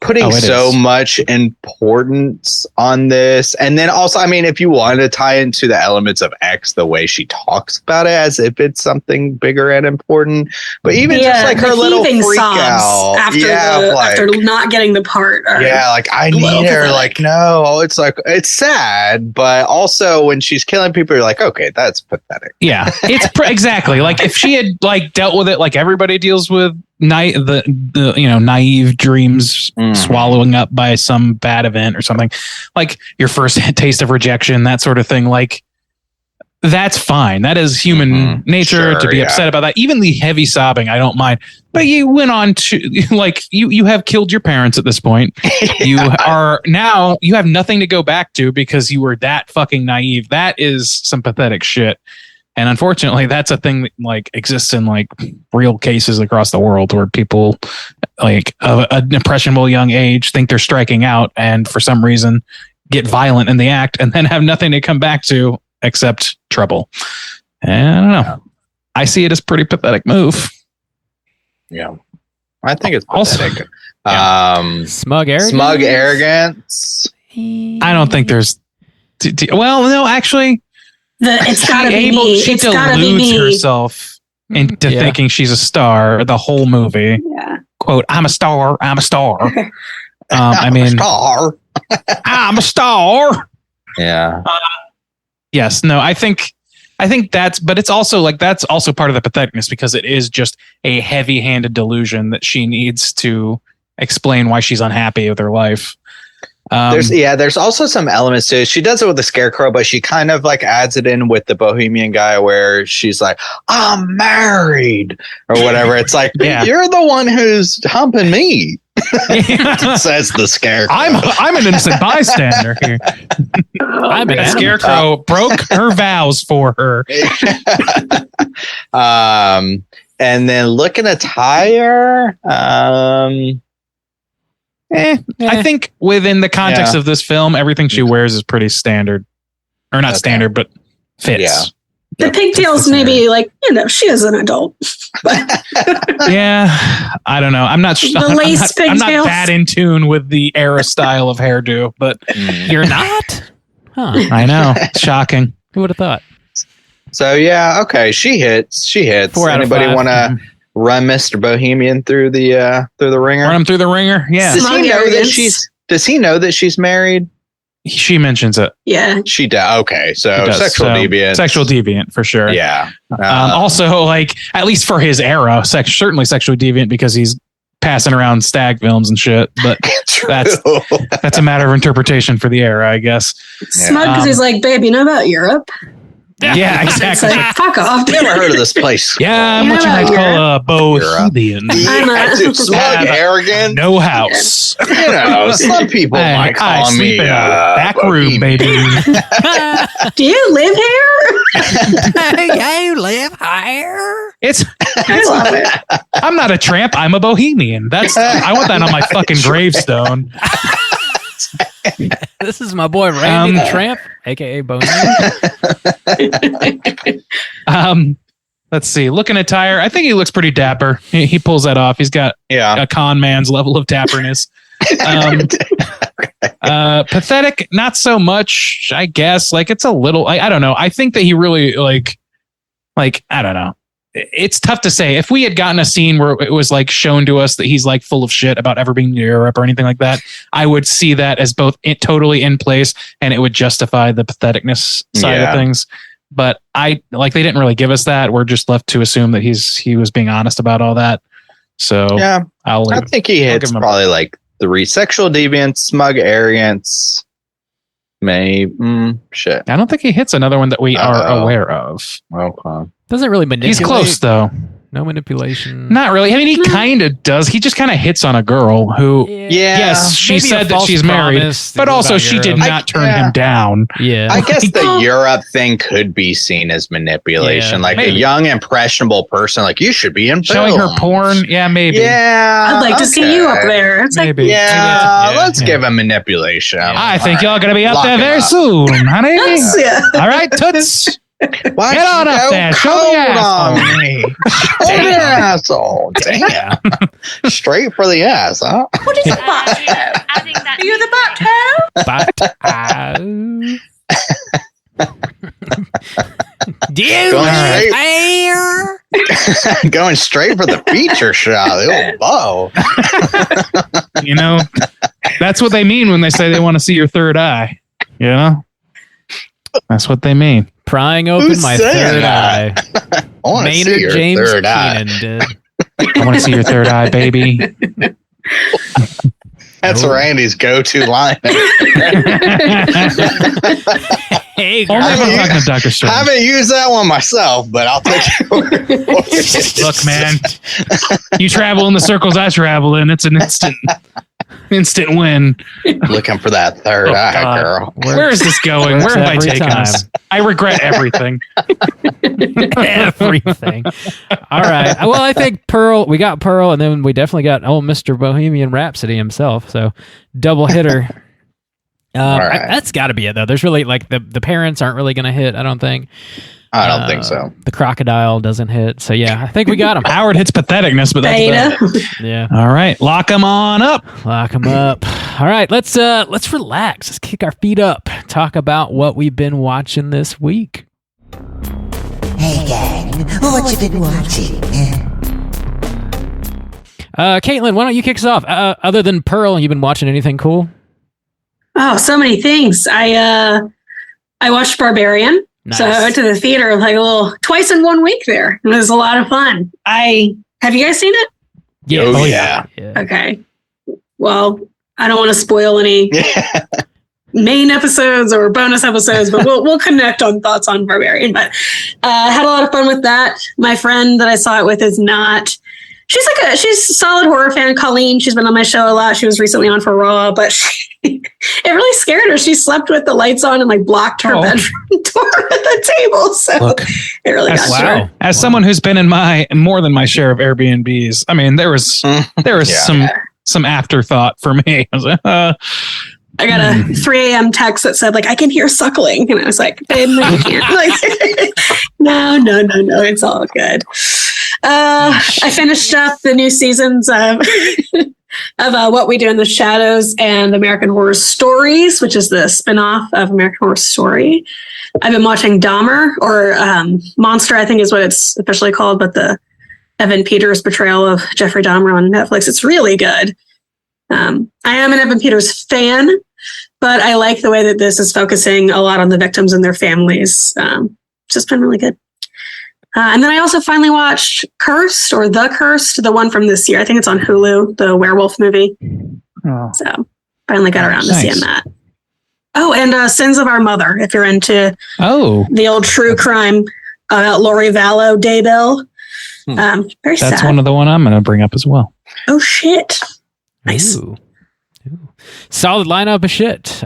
putting so much importance on this. And then also, I mean, if you want to tie into the elements of X, the way she talks about it as if it's something bigger and important, but even just her little freak out after not getting the part. I need her. No, it's sad, but also when she's killing people, you're like, okay, that's pathetic. Yeah, it's exactly if she had dealt with it like everybody deals with naive dreams swallowing up by some bad event or something, like your first taste of rejection, that sort of thing. That's fine. That is human nature to be upset about that. Even the heavy sobbing, I don't mind. But you went on to you have killed your parents at this point. You are now, you have nothing to go back to because you were that fucking naive. That is some pathetic shit. And unfortunately, that's a thing that exists in real cases across the world where people of an impressionable young age think they're striking out and for some reason get violent in the act and then have nothing to come back to except trouble. And I don't know. I see it as a pretty pathetic move. Yeah. I think it's pathetic. Smug arrogance. Smug arrogance. I don't think there's. Well, no, actually, It's gotta be me. she It's gotta be deludes me. herself into thinking she's a star the whole movie. Yeah. Quote, I'm a star. I'm a star. I mean, Star. I'm a star. Yeah. Yes. No, I think but it's also like, that's also part of the patheticness because it is just a heavy handed delusion that she needs to explain why she's unhappy with her life. There's also some elements to it. She does it with the scarecrow, but she kind of like adds it in with the bohemian guy where she's like, I'm married or whatever. It's like, you're the one who's humping me. Says the scarecrow. I'm an innocent bystander here. I'm an scarecrow broke her vows for her. And then looking attire, I think within the context of this film, everything she wears is pretty standard, or not standard, but fits. Yeah. The pigtails, maybe like, she is an adult. Yeah, I don't know. I'm not that in tune with the era style of hairdo, but You're not? Huh. I know. It's shocking. Who would have thought? So okay, she hits. 4 out of Anybody 5. want to run Mr. Bohemian through the ringer? Run him through the ringer. Yeah. Does he know that she's married? She mentions it. Yeah. She does. Okay, so sexual deviant. Sexual deviant for sure. Yeah. Also, like, at least for his era, certainly sexually deviant because he's passing around stag films and shit. But that's a matter of interpretation for the era, I guess. Smug because he's like, babe, you know about Europe? Yeah, exactly. It's like, fuck off. Never heard of this place. Yeah, I'm what you might call a bohemian. Smug, arrogant. No house. Some people might call me in a back room, baby. Do you live here? You live here? I love it. I'm not a tramp. I'm a bohemian. I want that on my fucking gravestone. This is my boy Randy the Tramp, aka Bohemian. Let's see. Looking at Tyre, I think he looks pretty dapper. He pulls that off. He's got a con man's level of dapperness. Pathetic, not so much, I guess. Like, it's a little, I don't know. I think that he really like I don't know. It's tough to say. If we had gotten a scene where it was like shown to us that he's like full of shit about ever being to Europe or anything like that, I would see that as both totally in place and it would justify the patheticness side of things. But they didn't really give us that. We're just left to assume that he was being honest about all that. So I think he hits probably like 3: sexual deviance, smug arrogance. Shit. I don't think he hits another one that we are aware of. Okay. Doesn't really manipulate. He's close though. No manipulation. Not really. I mean, he kind of does. He just kind of hits on a girl who, yes, she said that she's married, but also she did not turn him down. Yeah. I guess the Europe thing could be seen as manipulation. Like a young, impressionable person, like, you should be in showing her porn. Yeah, maybe. Yeah. I'd like to see you up there. It's maybe. Let's give him manipulation. I think y'all going to be up there very soon, honey. All right, toots. Why get on up there. Show the asshole. Show the asshole. Damn. Straight for the ass, huh? What is a butthole? Are you the butthole? Do you going straight for the feature shot. Oh, that's what they mean when they say they want to see your third eye. That's what they mean. Prying open my third eye. Maynard James Keenan did. I want to see your third eye, baby. That's Randy's go-to line. Hey, I haven't used that one myself, but I'll take it. Look, man, you travel in the circles I travel in. It's an instant win. Looking for that third eye, girl. Where is this going? Where have I taken us? I regret everything. Everything. All right. Well, I think we got Pearl, and then we definitely got Mr. Bohemian Rhapsody himself. So double hitter. Right. That's got to be it, though. There's really, like, the parents aren't really going to hit, I don't think. I don't think so. The crocodile doesn't hit. So yeah, I think we got him. Howard hits patheticness, but that's about it. Yeah. All right, lock him on up. Lock him up. All right, let's relax. Let's kick our feet up. Talk about what we've been watching this week. Hey gang, what you been watching? Caitlin, why don't you kick us off? Other than Pearl, you been watching anything cool? Oh, so many things. I watched Barbarian. Nice. So I went to the theater like a little twice in 1 week there. It was a lot of fun. Have you guys seen it? Yeah. Oh, yeah. Okay. Well, I don't want to spoil any main episodes or bonus episodes, but we'll connect on thoughts on Barbarian. But had a lot of fun with that. My friend that I saw it with is not. She's she's a solid horror fan. Colleen, she's been on my show a lot. She was recently on for Raw, but it really scared her. She slept with the lights on and like blocked her bedroom door at the table. So it really got her. As someone who's been in more than my share of Airbnbs, I mean, there was some afterthought for me. I was like, I got a 3 a.m. text that said, like, I can hear suckling. And I was like, babe, no, you can't. Like, no, it's all good. I finished up the new seasons of What We Do in the Shadows and American Horror Stories, which is the spinoff of American Horror Story. I've been watching Dahmer, or Monster, I think is what it's officially called, but the Evan Peters portrayal of Jeffrey Dahmer on Netflix. It's really good. I am an Evan Peters fan, but I like the way that this is focusing a lot on the victims and their families. It's just been really good. And then I also finally watched Cursed, or The Cursed, the one from this year. I think it's on Hulu, the werewolf movie. Oh. So finally got around to seeing that. Oh, and Sins of Our Mother, if you're into the old true crime about Lori Vallow, Daybell. Very sad. That's one of the one I'm going to bring up as well. Oh, shit. Nice. Ooh. Solid lineup of shit.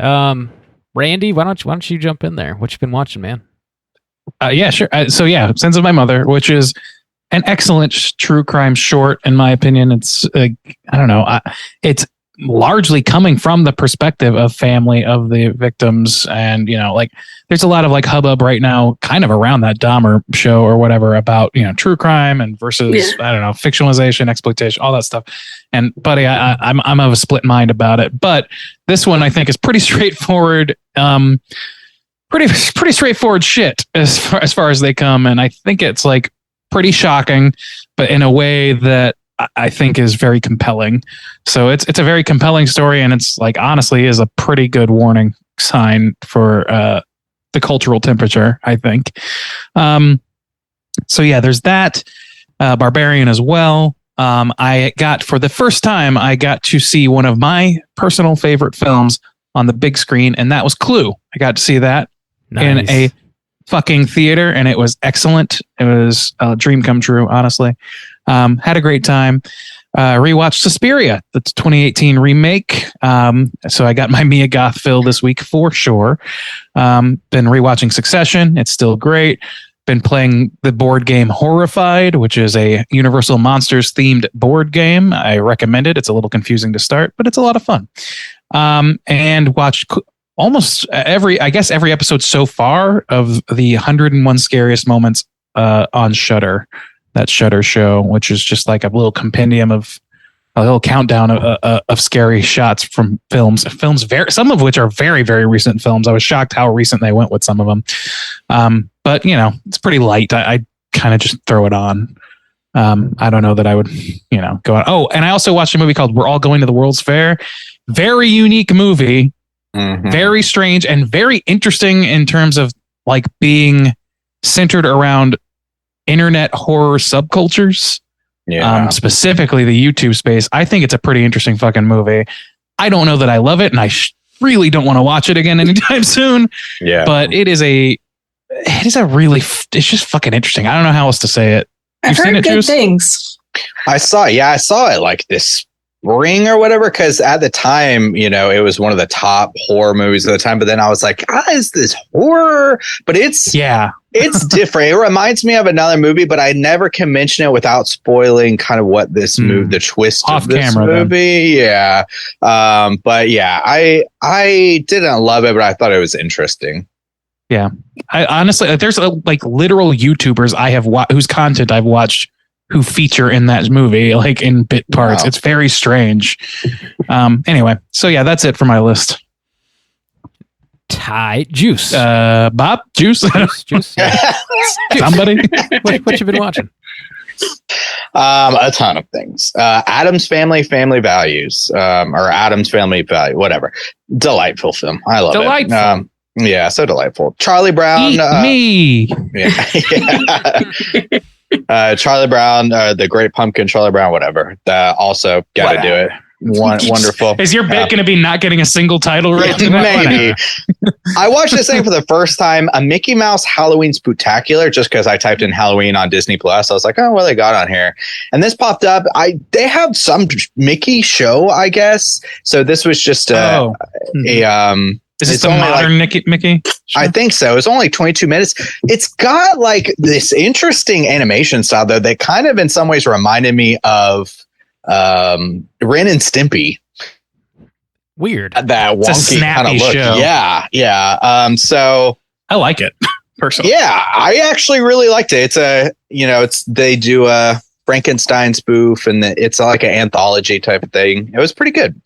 Randy, why don't you jump in there? What you been watching, man? Yeah, sure. Sins of My Mother, which is an excellent true crime short, in my opinion. It's I don't know. It's largely coming from the perspective of family of the victims, and like there's a lot of like hubbub right now, kind of around that Dahmer show or whatever about true crime and versus I don't know, fictionalization, exploitation, all that stuff. And buddy, I'm of a split mind about it, but this one I think is pretty straightforward. Pretty straightforward shit as far as they come, and I think it's like pretty shocking, but in a way that I think is very compelling. So it's a very compelling story, and it's like honestly is a pretty good warning sign for the cultural temperature, I think. So yeah, there's that. Barbarian as well. I got for the first time I got to see one of my personal favorite films on the big screen, and that was Clue. I got to see that. Nice. In a fucking theater, and it was excellent. It was a dream come true, honestly. Had a great time. Rewatched Suspiria, the 2018 remake. So I got my Mia Goth fill this week for sure. Been rewatching Succession. It's still great. Been playing the board game Horrified, which is a Universal Monsters themed board game. I recommend it. It's a little confusing to start, but it's a lot of fun. And watched almost every episode so far of the 101 Scariest Moments on Shudder, that Shudder show, which is just like a little compendium of a little countdown of scary shots from films, some of which are very, very recent films. I was shocked how recent they went with some of them. But it's pretty light. I kind of just throw it on. I don't know that I would, go on. Oh, and I also watched a movie called We're All Going to the World's Fair. Very unique movie. Mm-hmm. Very strange and very interesting in terms of like being centered around internet horror subcultures. Yeah. Specifically the YouTube space. I think it's a pretty interesting fucking movie. I don't know that I love it, and I really don't want to watch it again anytime soon. Yeah. But it's just fucking interesting. I don't know how else to say it. I've heard good things. I saw it like this spring or whatever, because at the time, it was one of the top horror movies at the time. But then I was like, is this horror? But it's different. It reminds me of another movie, but I never can mention it without spoiling kind of what this movie, the twist of this movie. Then. Yeah. But yeah, I didn't love it, but I thought it was interesting. Yeah, I honestly, there's like literal YouTubers I have whose content I've watched who feature in that movie, like in bit parts. Wow. It's very strange. Anyway, so yeah, that's it for my list. Thai juice. Bob, juice. Juice. Yeah. Somebody. What you been watching? A ton of things. Adam's Family Values, or Adam's Family Value, whatever. Delightful film. I love it. Yeah, so delightful. Charlie Brown. Eat me. Yeah. Charlie Brown, The Great Pumpkin, Charlie Brown, whatever. Also got to do it. Wonderful. Is your bit going to be not getting a single title right? Maybe. I watched this thing for the first time, a Mickey Mouse Halloween Spooktacular, just because I typed in Halloween on Disney Plus. I was like, oh, what do they got on here? And this popped up. They have some Mickey show, I guess. So this was just is this the modern Mickey? Sure. I think so. It's only 22 minutes. It's got like this interesting animation style, though, that kind of in some ways reminded me of Ren and Stimpy. Weird. That wonky kind of look. Show. Yeah. So I like it personally. Yeah, I actually really liked it. They do a Frankenstein spoof, and it's like an anthology type of thing. It was pretty good.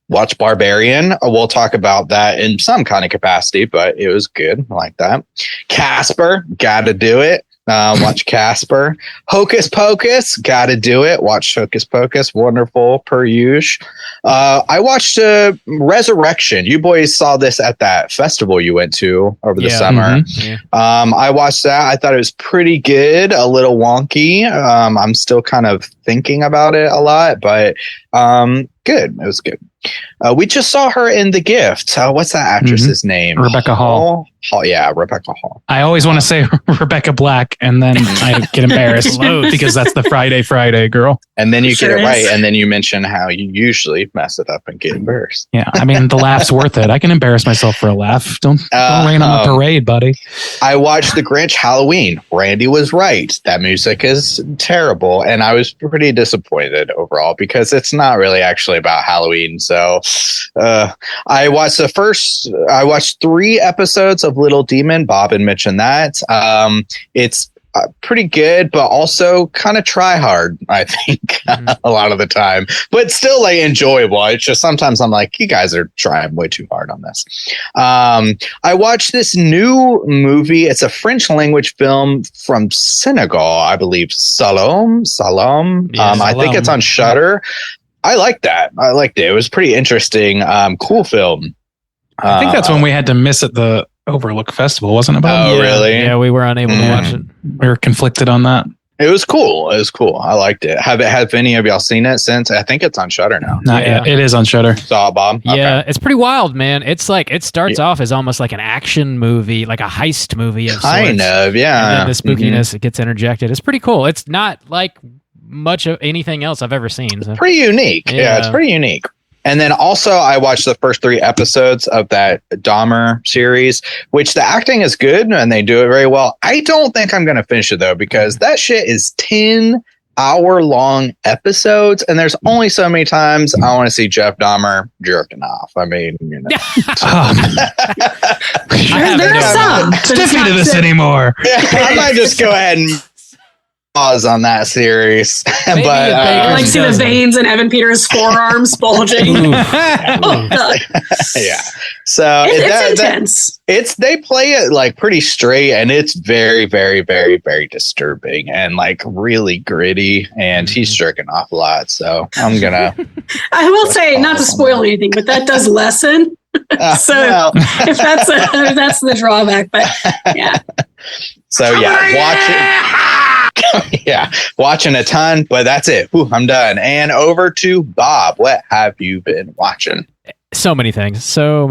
Watch Barbarian. We'll talk about that in some kind of capacity, but it was good. I like that. Casper, gotta do it. Watch Casper. Hocus Pocus, gotta do it. Watch Hocus Pocus. Wonderful per usual. I watched Resurrection. You boys saw this at that festival you went to over the summer. Mm-hmm. Yeah. I watched that. I thought it was pretty good. A little wonky. I'm still kind of thinking about it a lot, but good. It was good. We just saw her in The Gift. What's that actress's name? Rebecca Hall. Yeah, Rebecca Hall. I always want to say Rebecca Black, and then I get embarrassed because that's the Friday girl. And then you get it right, and then you mention how you usually mess it up and get embarrassed. Yeah, I mean, the laugh's worth it. I can embarrass myself for a laugh. Don't rain on the parade, buddy. I watched The Grinch Halloween. Randy was right. That music is terrible, and I was pretty disappointed overall because it's not really actually about Halloween. So I watched 3 episodes of Little Demon. Bob had mentioned that. It's pretty good, but also kind of try hard, I think, a lot of the time, but still like enjoyable. It's just sometimes I'm like, you guys are trying way too hard on this. I watched this new movie. It's a French language film from Senegal, I believe. Salom. I think it's on Shudder. I liked that. I liked it. It was pretty interesting. Cool film. I think that's when we had to miss at the Overlook Festival, wasn't it? Oh, really? Yeah, we were unable to watch it. We were conflicted on that. It was cool. I liked it. Have any of y'all seen it since? I think it's on Shudder now. Not yet. It is on Shudder. Saw it, Bob? Yeah, it's pretty wild, man. It's like it starts off as almost like an action movie, like a heist movie of kind sorts. of, yeah. And then the spookiness it gets interjected. It's pretty cool. It's not like much of anything else I've ever seen. So. Pretty unique. Yeah, it's pretty unique. And then also I watched the first 3 episodes of that Dahmer series, which the acting is good and they do it very well. I don't think I'm going to finish it though, because that shit is 10-hour-long episodes. And there's only so many times I want to see Jeff Dahmer jerking off. I mean, you know. There are some. Stiffy to this anymore. Yeah, I might just go ahead and pause on that series. But I like see the veins in Evan Peters' forearms bulging. Yeah. So it's intense. They play it like pretty straight, and it's very, very, very, very disturbing and like really gritty. And he's jerking off a lot. So I'm gonna. I will say, not to spoil anything, but that does lessen. If that's the drawback, but yeah. So watching a ton, but that's it. Whew, I'm done. And over to Bob. What have you been watching? So many things. Joe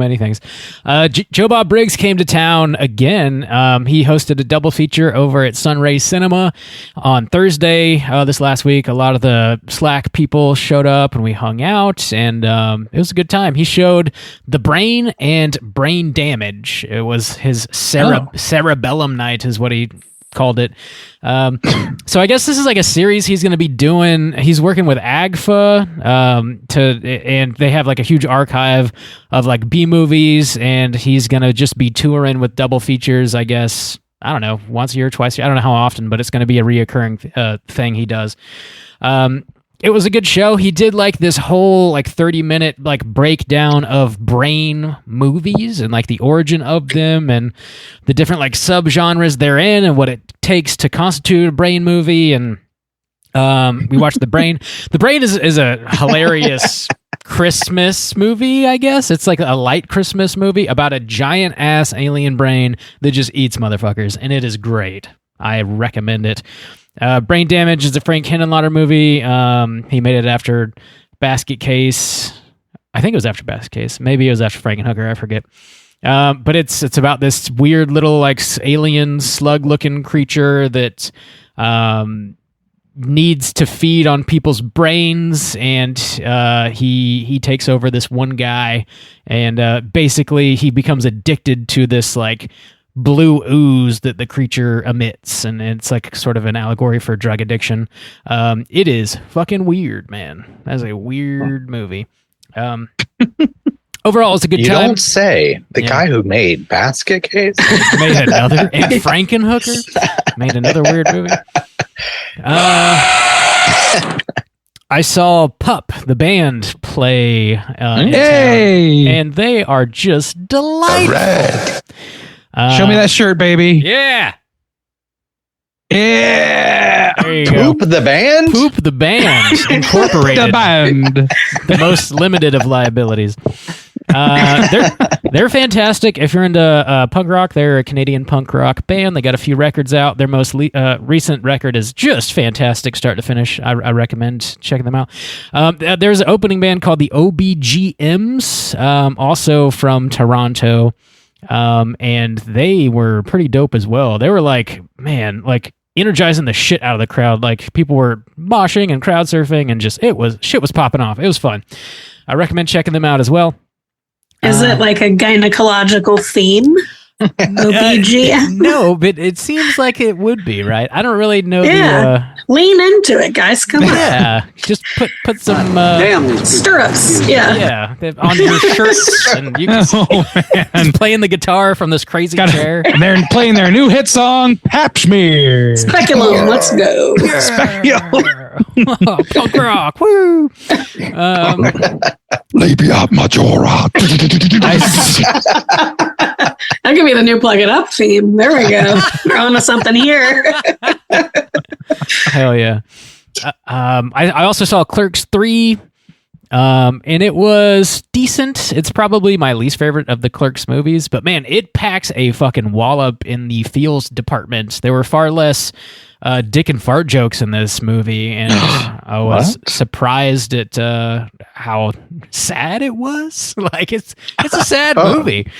Bob Briggs came to town again. He hosted a double feature over at Sunray Cinema on Thursday this last week. A lot of the Slack people showed up and we hung out, and it was a good time. He showed The Brain and Brain Damage. It was his cerebellum night is what he called it. So I guess this is like a series he's going to be doing. He's working with AGFA and they have like a huge archive of like B movies, and he's going to just be touring with double features, I guess. I don't know, once a year, twice a year. I don't know how often, but it's going to be a reoccurring thing he does. It was a good show. He did like this whole like 30-minute like breakdown of brain movies and like the origin of them and the different like subgenres they're in and what it takes to constitute a brain movie. And we watched The Brain. The Brain is a hilarious Christmas movie, I guess. It's like a light Christmas movie about a giant ass alien brain that just eats motherfuckers, and it is great. I recommend it. Brain Damage is a Frank Henenlotter movie. He made it after Basket Case. I think it was after Basket Case. Maybe it was after Frankenhooker. I forget. But it's about this weird little like alien slug-looking creature that needs to feed on people's brains, and he takes over this one guy, and basically he becomes addicted to this like blue ooze that the creature emits, and it's like sort of an allegory for drug addiction. It is fucking weird, man. That's a weird movie. Overall, it's a good You time. don't say. The guy who made Basket Case made another, and Frankenhooker made another weird movie. I saw Pup, the band, play in town, and they are just delightful. Show me that shirt, baby. Yeah. Yeah. There you Poop go. the Band? Poop the Band Incorporated. The band. The most limited of liabilities. They're fantastic. If you're into punk rock, they're a Canadian punk rock band. They got a few records out. Their most recent record is just fantastic, start to finish. I recommend checking them out. There's an opening band called the OBGMs, also from Toronto. And they were pretty dope as well. They were like, man, like energizing the shit out of the crowd. Like people were moshing and crowd surfing, and just shit was popping off. It was fun. I recommend checking them out as well. Is it like a gynecological theme? OBG? No, but it seems like it would be, right? I don't really know. Lean into it, guys. Come on. Yeah, just put some stirrups. Yeah, on your shirts, and you can playing the guitar from this crazy chair. They're playing their new hit song, Pap Smear. Speculum, let's go. Punk rock, woo! Labia majora. That could be the new Plug It Up theme. There we go. We're on to something here. Hell yeah. I also saw Clerks 3, and it was decent. It's probably my least favorite of the Clerks movies, but man, it packs a fucking wallop in the feels department. There were far less dick and fart jokes in this movie, and I was surprised at how sad it was. Like it's a sad movie.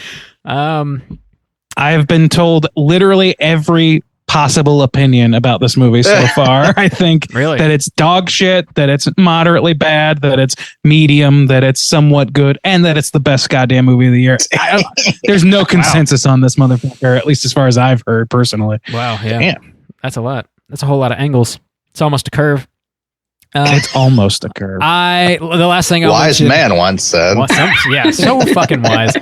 I have been told literally every possible opinion about this movie so far. I think that it's dog shit, that it's moderately bad, that it's medium, that it's somewhat good, and that it's the best goddamn movie of the year. There's no consensus on this motherfucker, at least as far as I've heard personally. Wow, yeah. Damn. That's a lot. That's a whole lot of angles. It's almost a curve. It's almost a curve. The last thing wise man once said. Yeah, so fucking wise.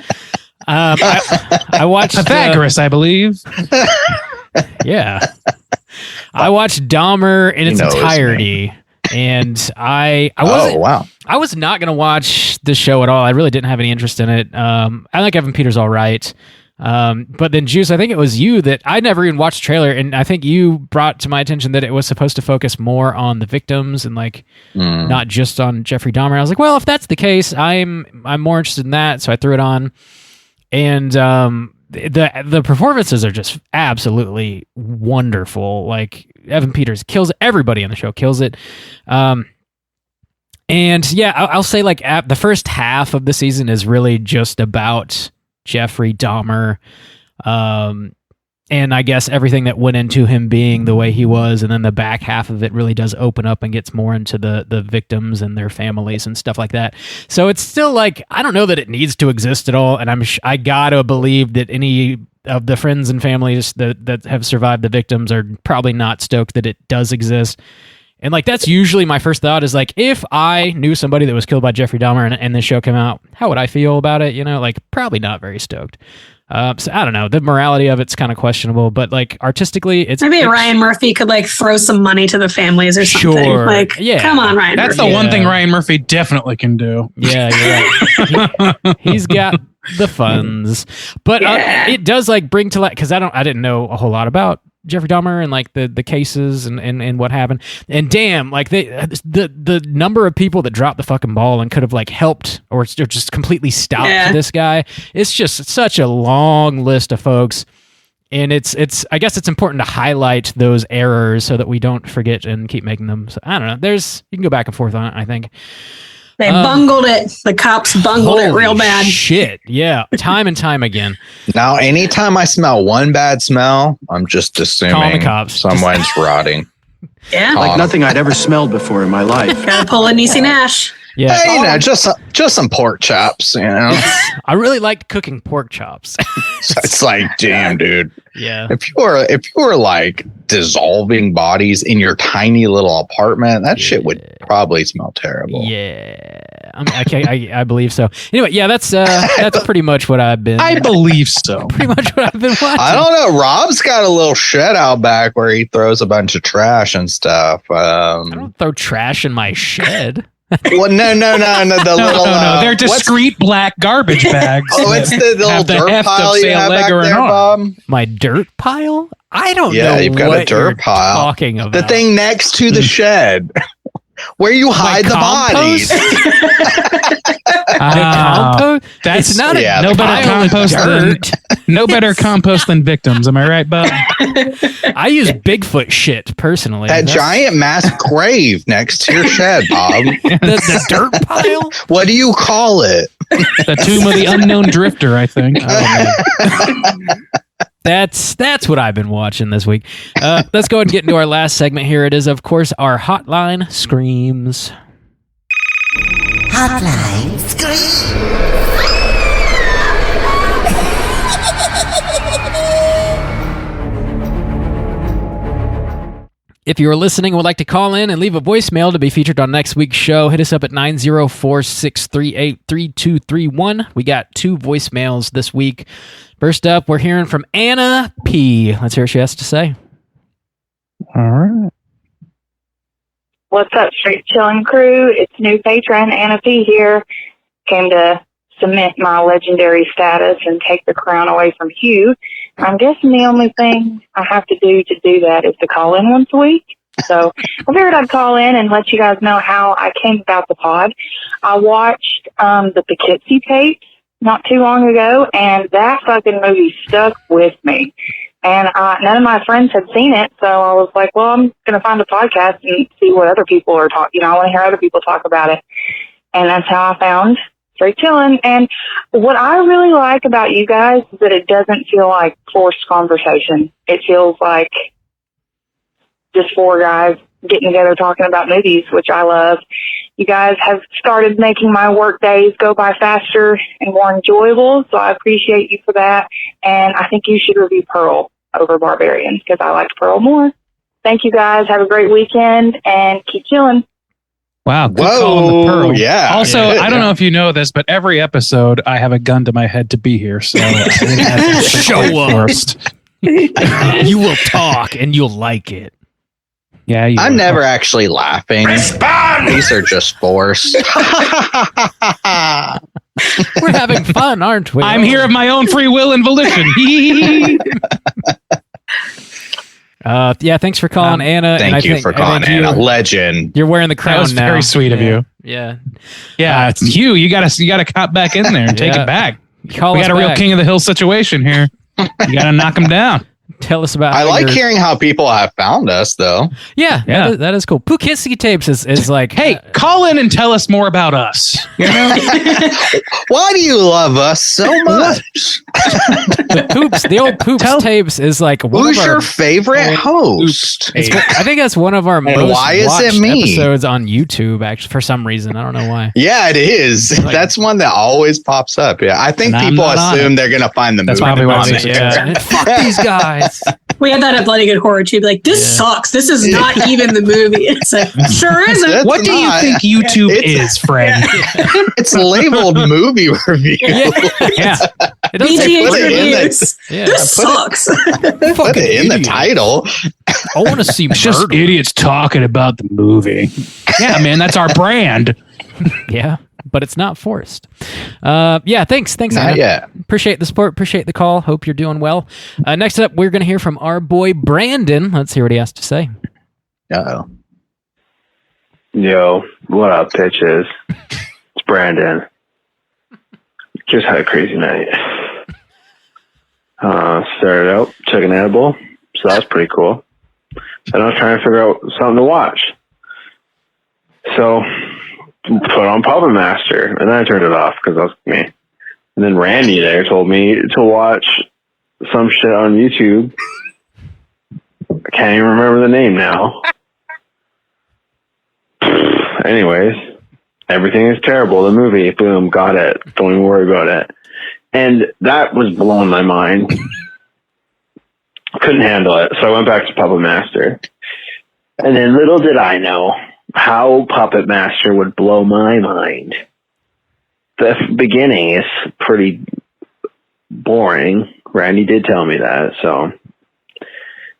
I watched Pythagoras, I believe. Yeah, I watched Dahmer in its entirety, and I was not gonna watch the show at all. I really didn't have any interest in it. I like Evan Peters all right, but then Juice, I think it was you that I never even watched the trailer, and I think you brought to my attention that it was supposed to focus more on the victims and like not just on Jeffrey Dahmer. I was like, well, if that's the case, I'm more interested in that, so I threw it on. And the performances are just absolutely wonderful. Like Evan Peters kills everybody on the show, kills it. And yeah, I'll say like the first half of the season is really just about Jeffrey Dahmer. And I guess everything that went into him being the way he was, and then the back half of it really does open up and gets more into the victims and their families and stuff like that. So it's still like, I don't know that it needs to exist at all, and I gotta believe that any of the friends and families that have survived the victims are probably not stoked that it does exist. And like, that's usually my first thought is like, if I knew somebody that was killed by Jeffrey Dahmer and this show came out, how would I feel about it? You know, like probably not very stoked. So I don't know. The morality of it's kind of questionable, but like artistically, maybe Ryan Murphy could like throw some money to the families or something. Sure. Like, yeah. Come on, Ryan. That's Murphy. the one thing Ryan Murphy definitely can do. Yeah, you're right. He's got the funds, but it does like bring to light because I didn't know a whole lot about Jeffrey Dahmer and like the cases and what happened. And damn, like the number of people that dropped the fucking ball and could have like helped or just completely stopped this guy. It's just such a long list of folks. And it's I guess it's important to highlight those errors so that we don't forget and keep making them. So I don't know. You can go back and forth on it, I think. They bungled it. The cops bungled it real bad. Shit. Yeah. Time and time again. Now, anytime I smell one bad smell, I'm just assuming the cops. someone's rotting. Yeah. Like nothing I'd ever smelled before in my life. Gotta pull a Niecy Nash. Yeah. Hey, just some pork chops, you know. I really liked cooking pork chops. It's like, damn, dude. Yeah. If you were like dissolving bodies in your tiny little apartment, that shit would probably smell terrible. Yeah. I believe so. Anyway, yeah, that's pretty much what I've been. I believe so. Pretty much what I've been watching. I don't know. Rob's got a little shed out back where he throws a bunch of trash and stuff. I don't throw trash in my shed. Well, no. The little they're discreet black garbage bags. Oh, it's the little dirt pile you have back there, Bob. My dirt pile? I don't know. Yeah, you've got a dirt pile. Talking about the thing next to the shed. Where you hide the bodies. It's not no better compost than victims. Am I right, Bob? I use Bigfoot shit personally. That giant mass grave next to your shed, Bob. the dirt pile? What do you call it? The tomb of the unknown drifter, I think. That's what I've been watching this week. Let's go ahead and get into our last segment here. It is, of course, our Hotline Screams. Hotline Scream. If you are listening and would like to call in and leave a voicemail to be featured on next week's show, hit us up at 904-638-3231. We got 2 voicemails this week. First up, we're hearing from Anna P. Let's hear what she has to say. All right. What's up, Straight Chillin' crew? It's new patron Anna P. here. Came to cement my legendary status and take the crown away from Hugh. I'm guessing the only thing I have to do that is to call in once a week. So I figured I'd call in and let you guys know how I came about the pod. I watched the Poughkeepsie tapes not too long ago, and that fucking movie stuck with me. And none of my friends had seen it, so I was like, well, I'm going to find a podcast and see what other people are talking. I want to hear other people talk about it. And that's how I found Straight Chillin'. And what I really like about you guys is that it doesn't feel like forced conversation. It feels like just 4 guys getting together talking about movies, which I love. You guys have started making my work days go by faster and more enjoyable, so I appreciate you for that. And I think you should review Pearl over Barbarian because I liked Pearl more. Thank you guys. Have a great weekend and keep chilling. Wow, good call on the Pearl. Yeah. Also, I don't know if you know this, but every episode I have a gun to my head to be here. So show up first. You will talk and you'll like it. Yeah, I'm never actually laughing. These are just forced. We're having fun, aren't we? I'm here of my own free will and volition. Yeah, thanks for calling, Anna. Thank you for calling, Anna. Legend. You're wearing the crown now. That was very sweet of you. Yeah. Yeah, it's you. You gotta cop back in there and take it back. We got a real King of the Hill situation here. You gotta knock him down. Tell us about. I like hearing how people have found us, though. Yeah. That is cool. Poughkeepsie tapes is like, hey, call in and tell us more about us. You know? Why do you love us so much? The old Poops tapes is like one Who's of your our favorite host? I think that's one of our most why is it watched me? episodes on YouTube. Actually, for some reason, I don't know why. Yeah, it is. That's one that always pops up. Yeah, I think And I'm people not on assume it. they're gonna find the That's movie. probably why. Yeah. Fuck these guys. We had that at Bloody Good Horror too. Like, this sucks. This is not even the movie. It's like, sure isn't. That's What do you not- think YouTube It's- is, Fred? It's labeled movie review. Yeah. It doesn't say BGH put it in reviews. Yeah. This sucks. Put it in the idiot. title. I want to see It's just murder. idiots talking about the movie. Yeah, man, that's our brand. Yeah, but it's not forced. Yeah, thanks, Not Anna. yet. Appreciate the support. Appreciate the call. Hope you're doing well. Next up, we're going to hear from our boy Brandon. Let's hear what he has to say. Uh-oh. Yo, what up, bitches? It's Brandon. Just had a crazy night. Started out, took an edible, so that was pretty cool. Then I was trying to figure out something to watch. So, put on Puppet Master, and then I turned it off because that was me. And then Randy there told me to watch some shit on YouTube. I can't even remember the name now. Anyways, everything is terrible. The movie, boom, got it. Don't even worry about it. And that was blowing my mind. Couldn't handle it. So I went back to Puppet Master. And then little did I know how Puppet Master would blow my mind. The beginning is pretty boring. Randy did tell me that, so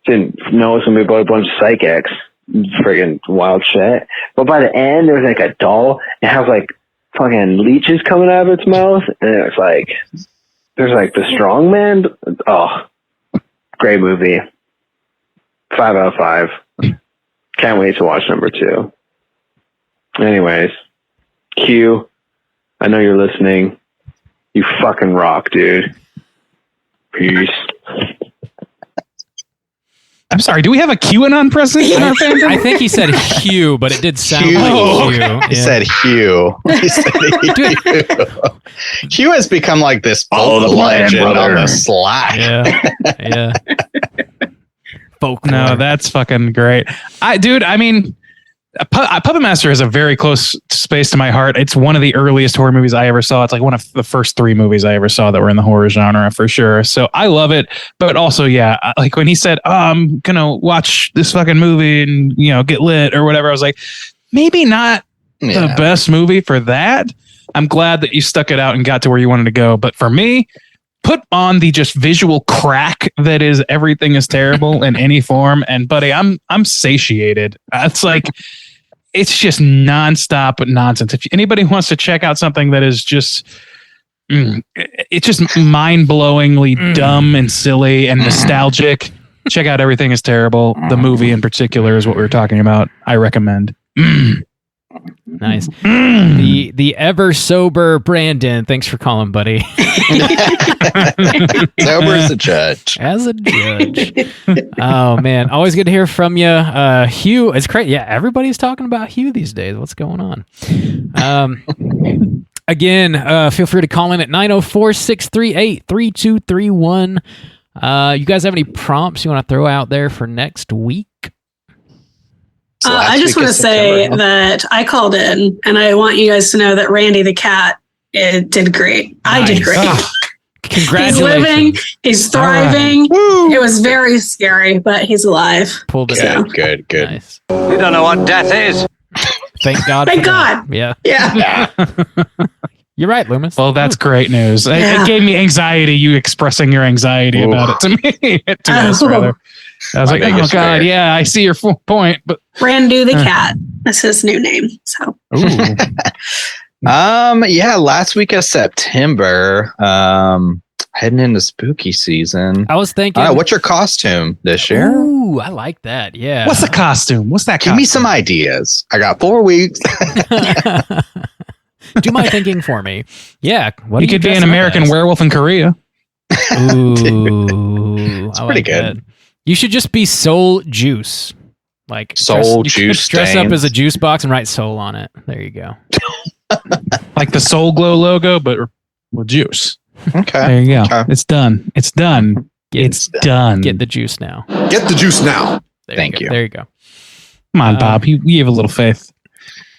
didn't know it's gonna be about a bunch of psychics. Friggin' wild shit. But by the end, there's like a doll. It has like fucking leeches coming out of its mouth, and it's like there's like the strong man. Oh, great movie. 5 out of 5. Can't wait to watch number 2. Anyways, Q, I know you're listening. You fucking rock, dude. Peace. I'm sorry, do we have a QAnon presence in our fandom? I think he said Hugh, but it did sound Hugh. like Hugh. He said Hugh. He said Hugh. Hugh has become like this Follow the folk plan, legend on brother. the Slack. Yeah. Folklore. No, that's fucking great. I mean, Puppet Master is a very close space to my heart. It's one of the earliest horror movies I ever saw. It's like one of the first 3 movies I ever saw that were in the horror genre for sure. So I love it. But also, yeah, like when he said, "Oh, I'm gonna watch this fucking movie and get lit or whatever," I was like, maybe not the best movie for that. I'm glad that you stuck it out and got to where you wanted to go. But for me, put on the just visual crack that is everything is terrible in any form. And buddy, I'm satiated. It's like, it's just nonstop nonsense. If anybody wants to check out something that is just, it's just mind-blowingly dumb and silly and nostalgic, check out Everything is Terrible. The movie in particular is what we were talking about. I recommend. Nice. The ever sober Brandon. Thanks for calling, buddy. Sober as a judge. As a judge. Oh man, always good to hear from you, Hugh. It's great. Yeah, everybody's talking about Hugh these days. What's going on? Again, feel free to call in at 904-638-3231. You guys have any prompts you want to throw out there for next week? I just want to say that I called in, and I want you guys to know that Randy the cat did great. I did great. Congratulations. He's living. He's thriving. It was very scary, but he's alive. Pulled it Good, out. good. Nice. You don't know what death is. Thank God. Thank for that. God. Yeah. Yeah. You're right, Loomis. Well, that's great news. Yeah. It gave me anxiety, you expressing your anxiety about it to me. To us, rather. I was like, oh, biggest God, fear. yeah, I see your point. But Randu the cat. That's his new name. So Yeah, last week of September, heading into spooky season. I was thinking. What's your costume this year? Ooh, I like that. Yeah. what's the costume? What's that Give me some ideas. I got 4 weeks. Do my thinking for me. Yeah. What You are could be an dressing up American as? werewolf in Korea. Ooh, It's I pretty like good. that. You should just be Soul Juice. Like Soul you could Juice dress up stains. as a juice box and write soul on it. There you go. Like the Soul Glow logo, but with juice. Okay. There you go. Okay. It's done. It's done. It's done. Get the juice now. Get the juice now. Thank you. There you go. Come on, Bob. You have a little faith.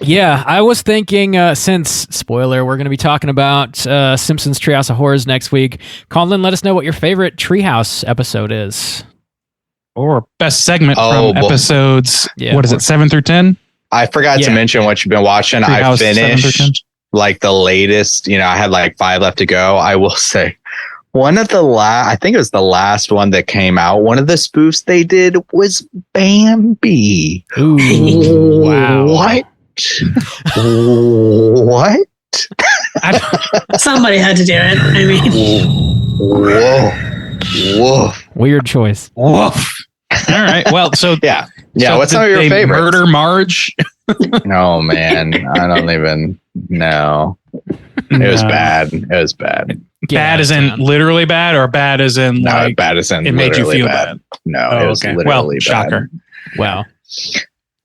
Yeah, I was thinking, since, spoiler, we're going to be talking about Simpsons Treehouse of Horrors next week. Colin, let us know what your favorite Treehouse episode is. Or best segment from episodes, what is it, 7 through 10? I forgot to mention what you've been watching. Treehouse I finished like the latest, I had like 5 left to go. I will say one of the I think it was the last one that came out. One of the spoofs they did was Bambi. Ooh, wow. What? What? Somebody had to do it. I mean, whoa. Weird choice. Woof. All right. Well, so yeah. So what's some of your favorites? Murder Marge. No, man. I don't even know. It was bad. It was bad. Bad as in literally bad, or bad as in like bad as in it made you feel bad. No, it was literally bad. Shocker. Wow.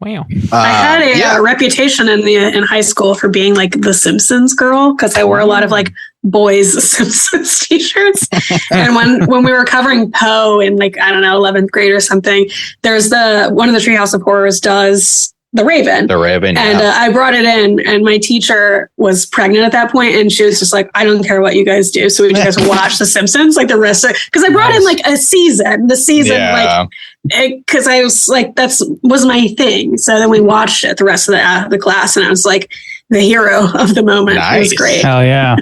I had a reputation in high school for being like the Simpsons girl because I wore a lot of like boys Simpsons t-shirts. And when we were covering Poe in like, I don't know, 11th grade or something, there's one of the Treehouse of Horrors does The Raven. And I brought it in, and my teacher was pregnant at that point, and she was just like, I don't care what you guys do. So we just watch The Simpsons like the rest of, because I brought in like the season, like, because I was like, was my thing. So then we watched it the rest of the class, and I was like the hero of the moment. Nice. It was great. Hell yeah.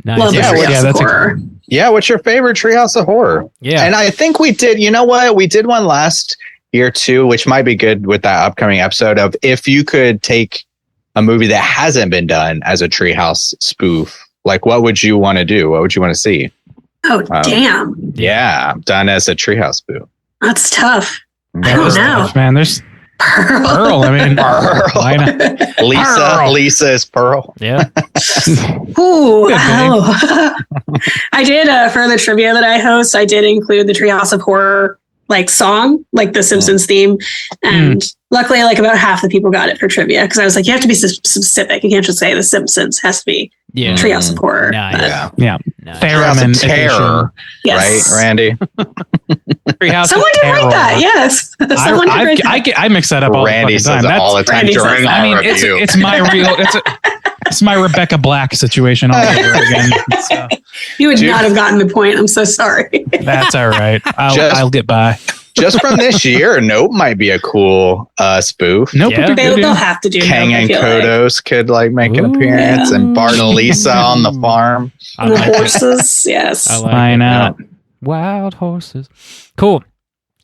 Nice. Love Treehouse of Horror. What's your favorite Treehouse of Horror? Yeah. And I think we did, you know what? We did one last year too, which might be good with that upcoming episode of if you could take a movie that hasn't been done as a Treehouse spoof, like what would you want to do? What would you want to see? Oh, damn. Yeah, done as a Treehouse spoof. That's tough. I don't know. Tough, man. There's Pearl. I mean, Pearl. Why not? Lisa is Pearl. Yeah. Ooh, wow. I did for the trivia that I host, I did include the Treehouse of Horror like song, like the Simpsons theme. And luckily, like about half the people got it for trivia because I was like, you have to be specific. You can't just say the Simpsons. It has to be Treehouse of Horror. Nice. Yeah. Treehouse of Terror. Yes. Right, Randy? Someone did write that. Yes. I mix that up all Randy the time. Says it all the time during our review. It's my real. It's my Rebecca Black situation all over again. So. You would not have gotten the point. I'm so sorry. That's all right. I'll get by. Just from this year, Nope might be a cool spoof. Nope, they'll have to do. Kang and Kodos could like make an appearance, and Bart and Lisa on the farm. And the horses, yes. Find out. Wild horses. Cool.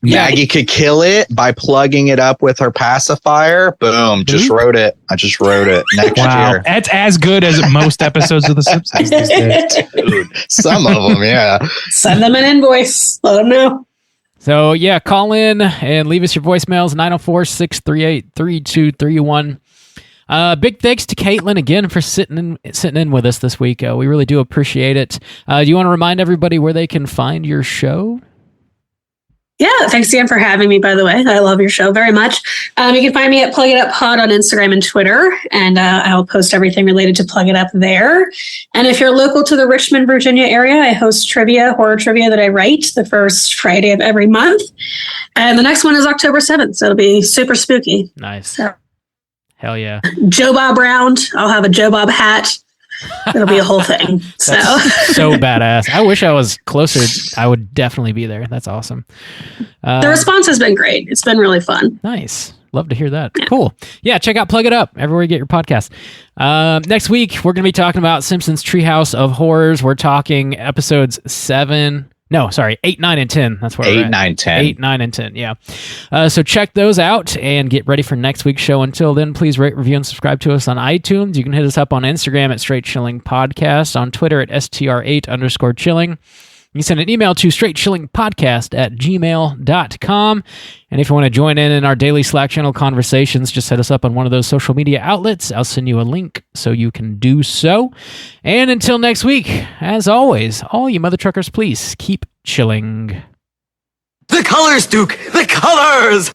Maggie could kill it by plugging it up with her pacifier. Boom. Just wrote it. I just wrote it next year. That's as good as most episodes of The Simpsons these days. Dude, some of them, yeah. Send them an invoice. Let them know. So, yeah, call in and leave us your voicemails, 904-638-3231. Big thanks to Caitlin again for sitting in with us this week. We really do appreciate it. Do you want to remind everybody where they can find your show? Yeah, thanks again for having me, by the way. I love your show very much. You can find me at Plug It Up Pod on Instagram and Twitter, and I'll post everything related to Plug It Up there. And if you're local to the Richmond, Virginia area, I host horror trivia that I write the first Friday of every month. And the next one is October 7th, so it'll be super spooky. Nice. So, hell yeah. Joe Bob round. I'll have a Joe Bob hat. It'll be a whole thing. So badass. I wish I was closer. I would definitely be there. That's awesome. The response has been great. It's been really fun. Nice. Love to hear that. Yeah. Cool. Yeah, check out Plug It Up everywhere you get your podcast. Next week, we're going to be talking about Simpsons Treehouse of Horrors. We're talking episodes 8, 9, and 10. That's where 8, 9, 10. 8, 9, and 10, yeah. So check those out and get ready for next week's show. Until then, please rate, review, and subscribe to us on iTunes. You can hit us up on Instagram at Straight Chilling Podcast, on Twitter at STR8_chilling. You can send an email to straightchillingpodcast@gmail.com. And if you want to join in our daily Slack channel conversations, just hit us up on one of those social media outlets. I'll send you a link so you can do so. And until next week, as always, all you mother truckers, please keep chilling. The colors, Duke! The colors!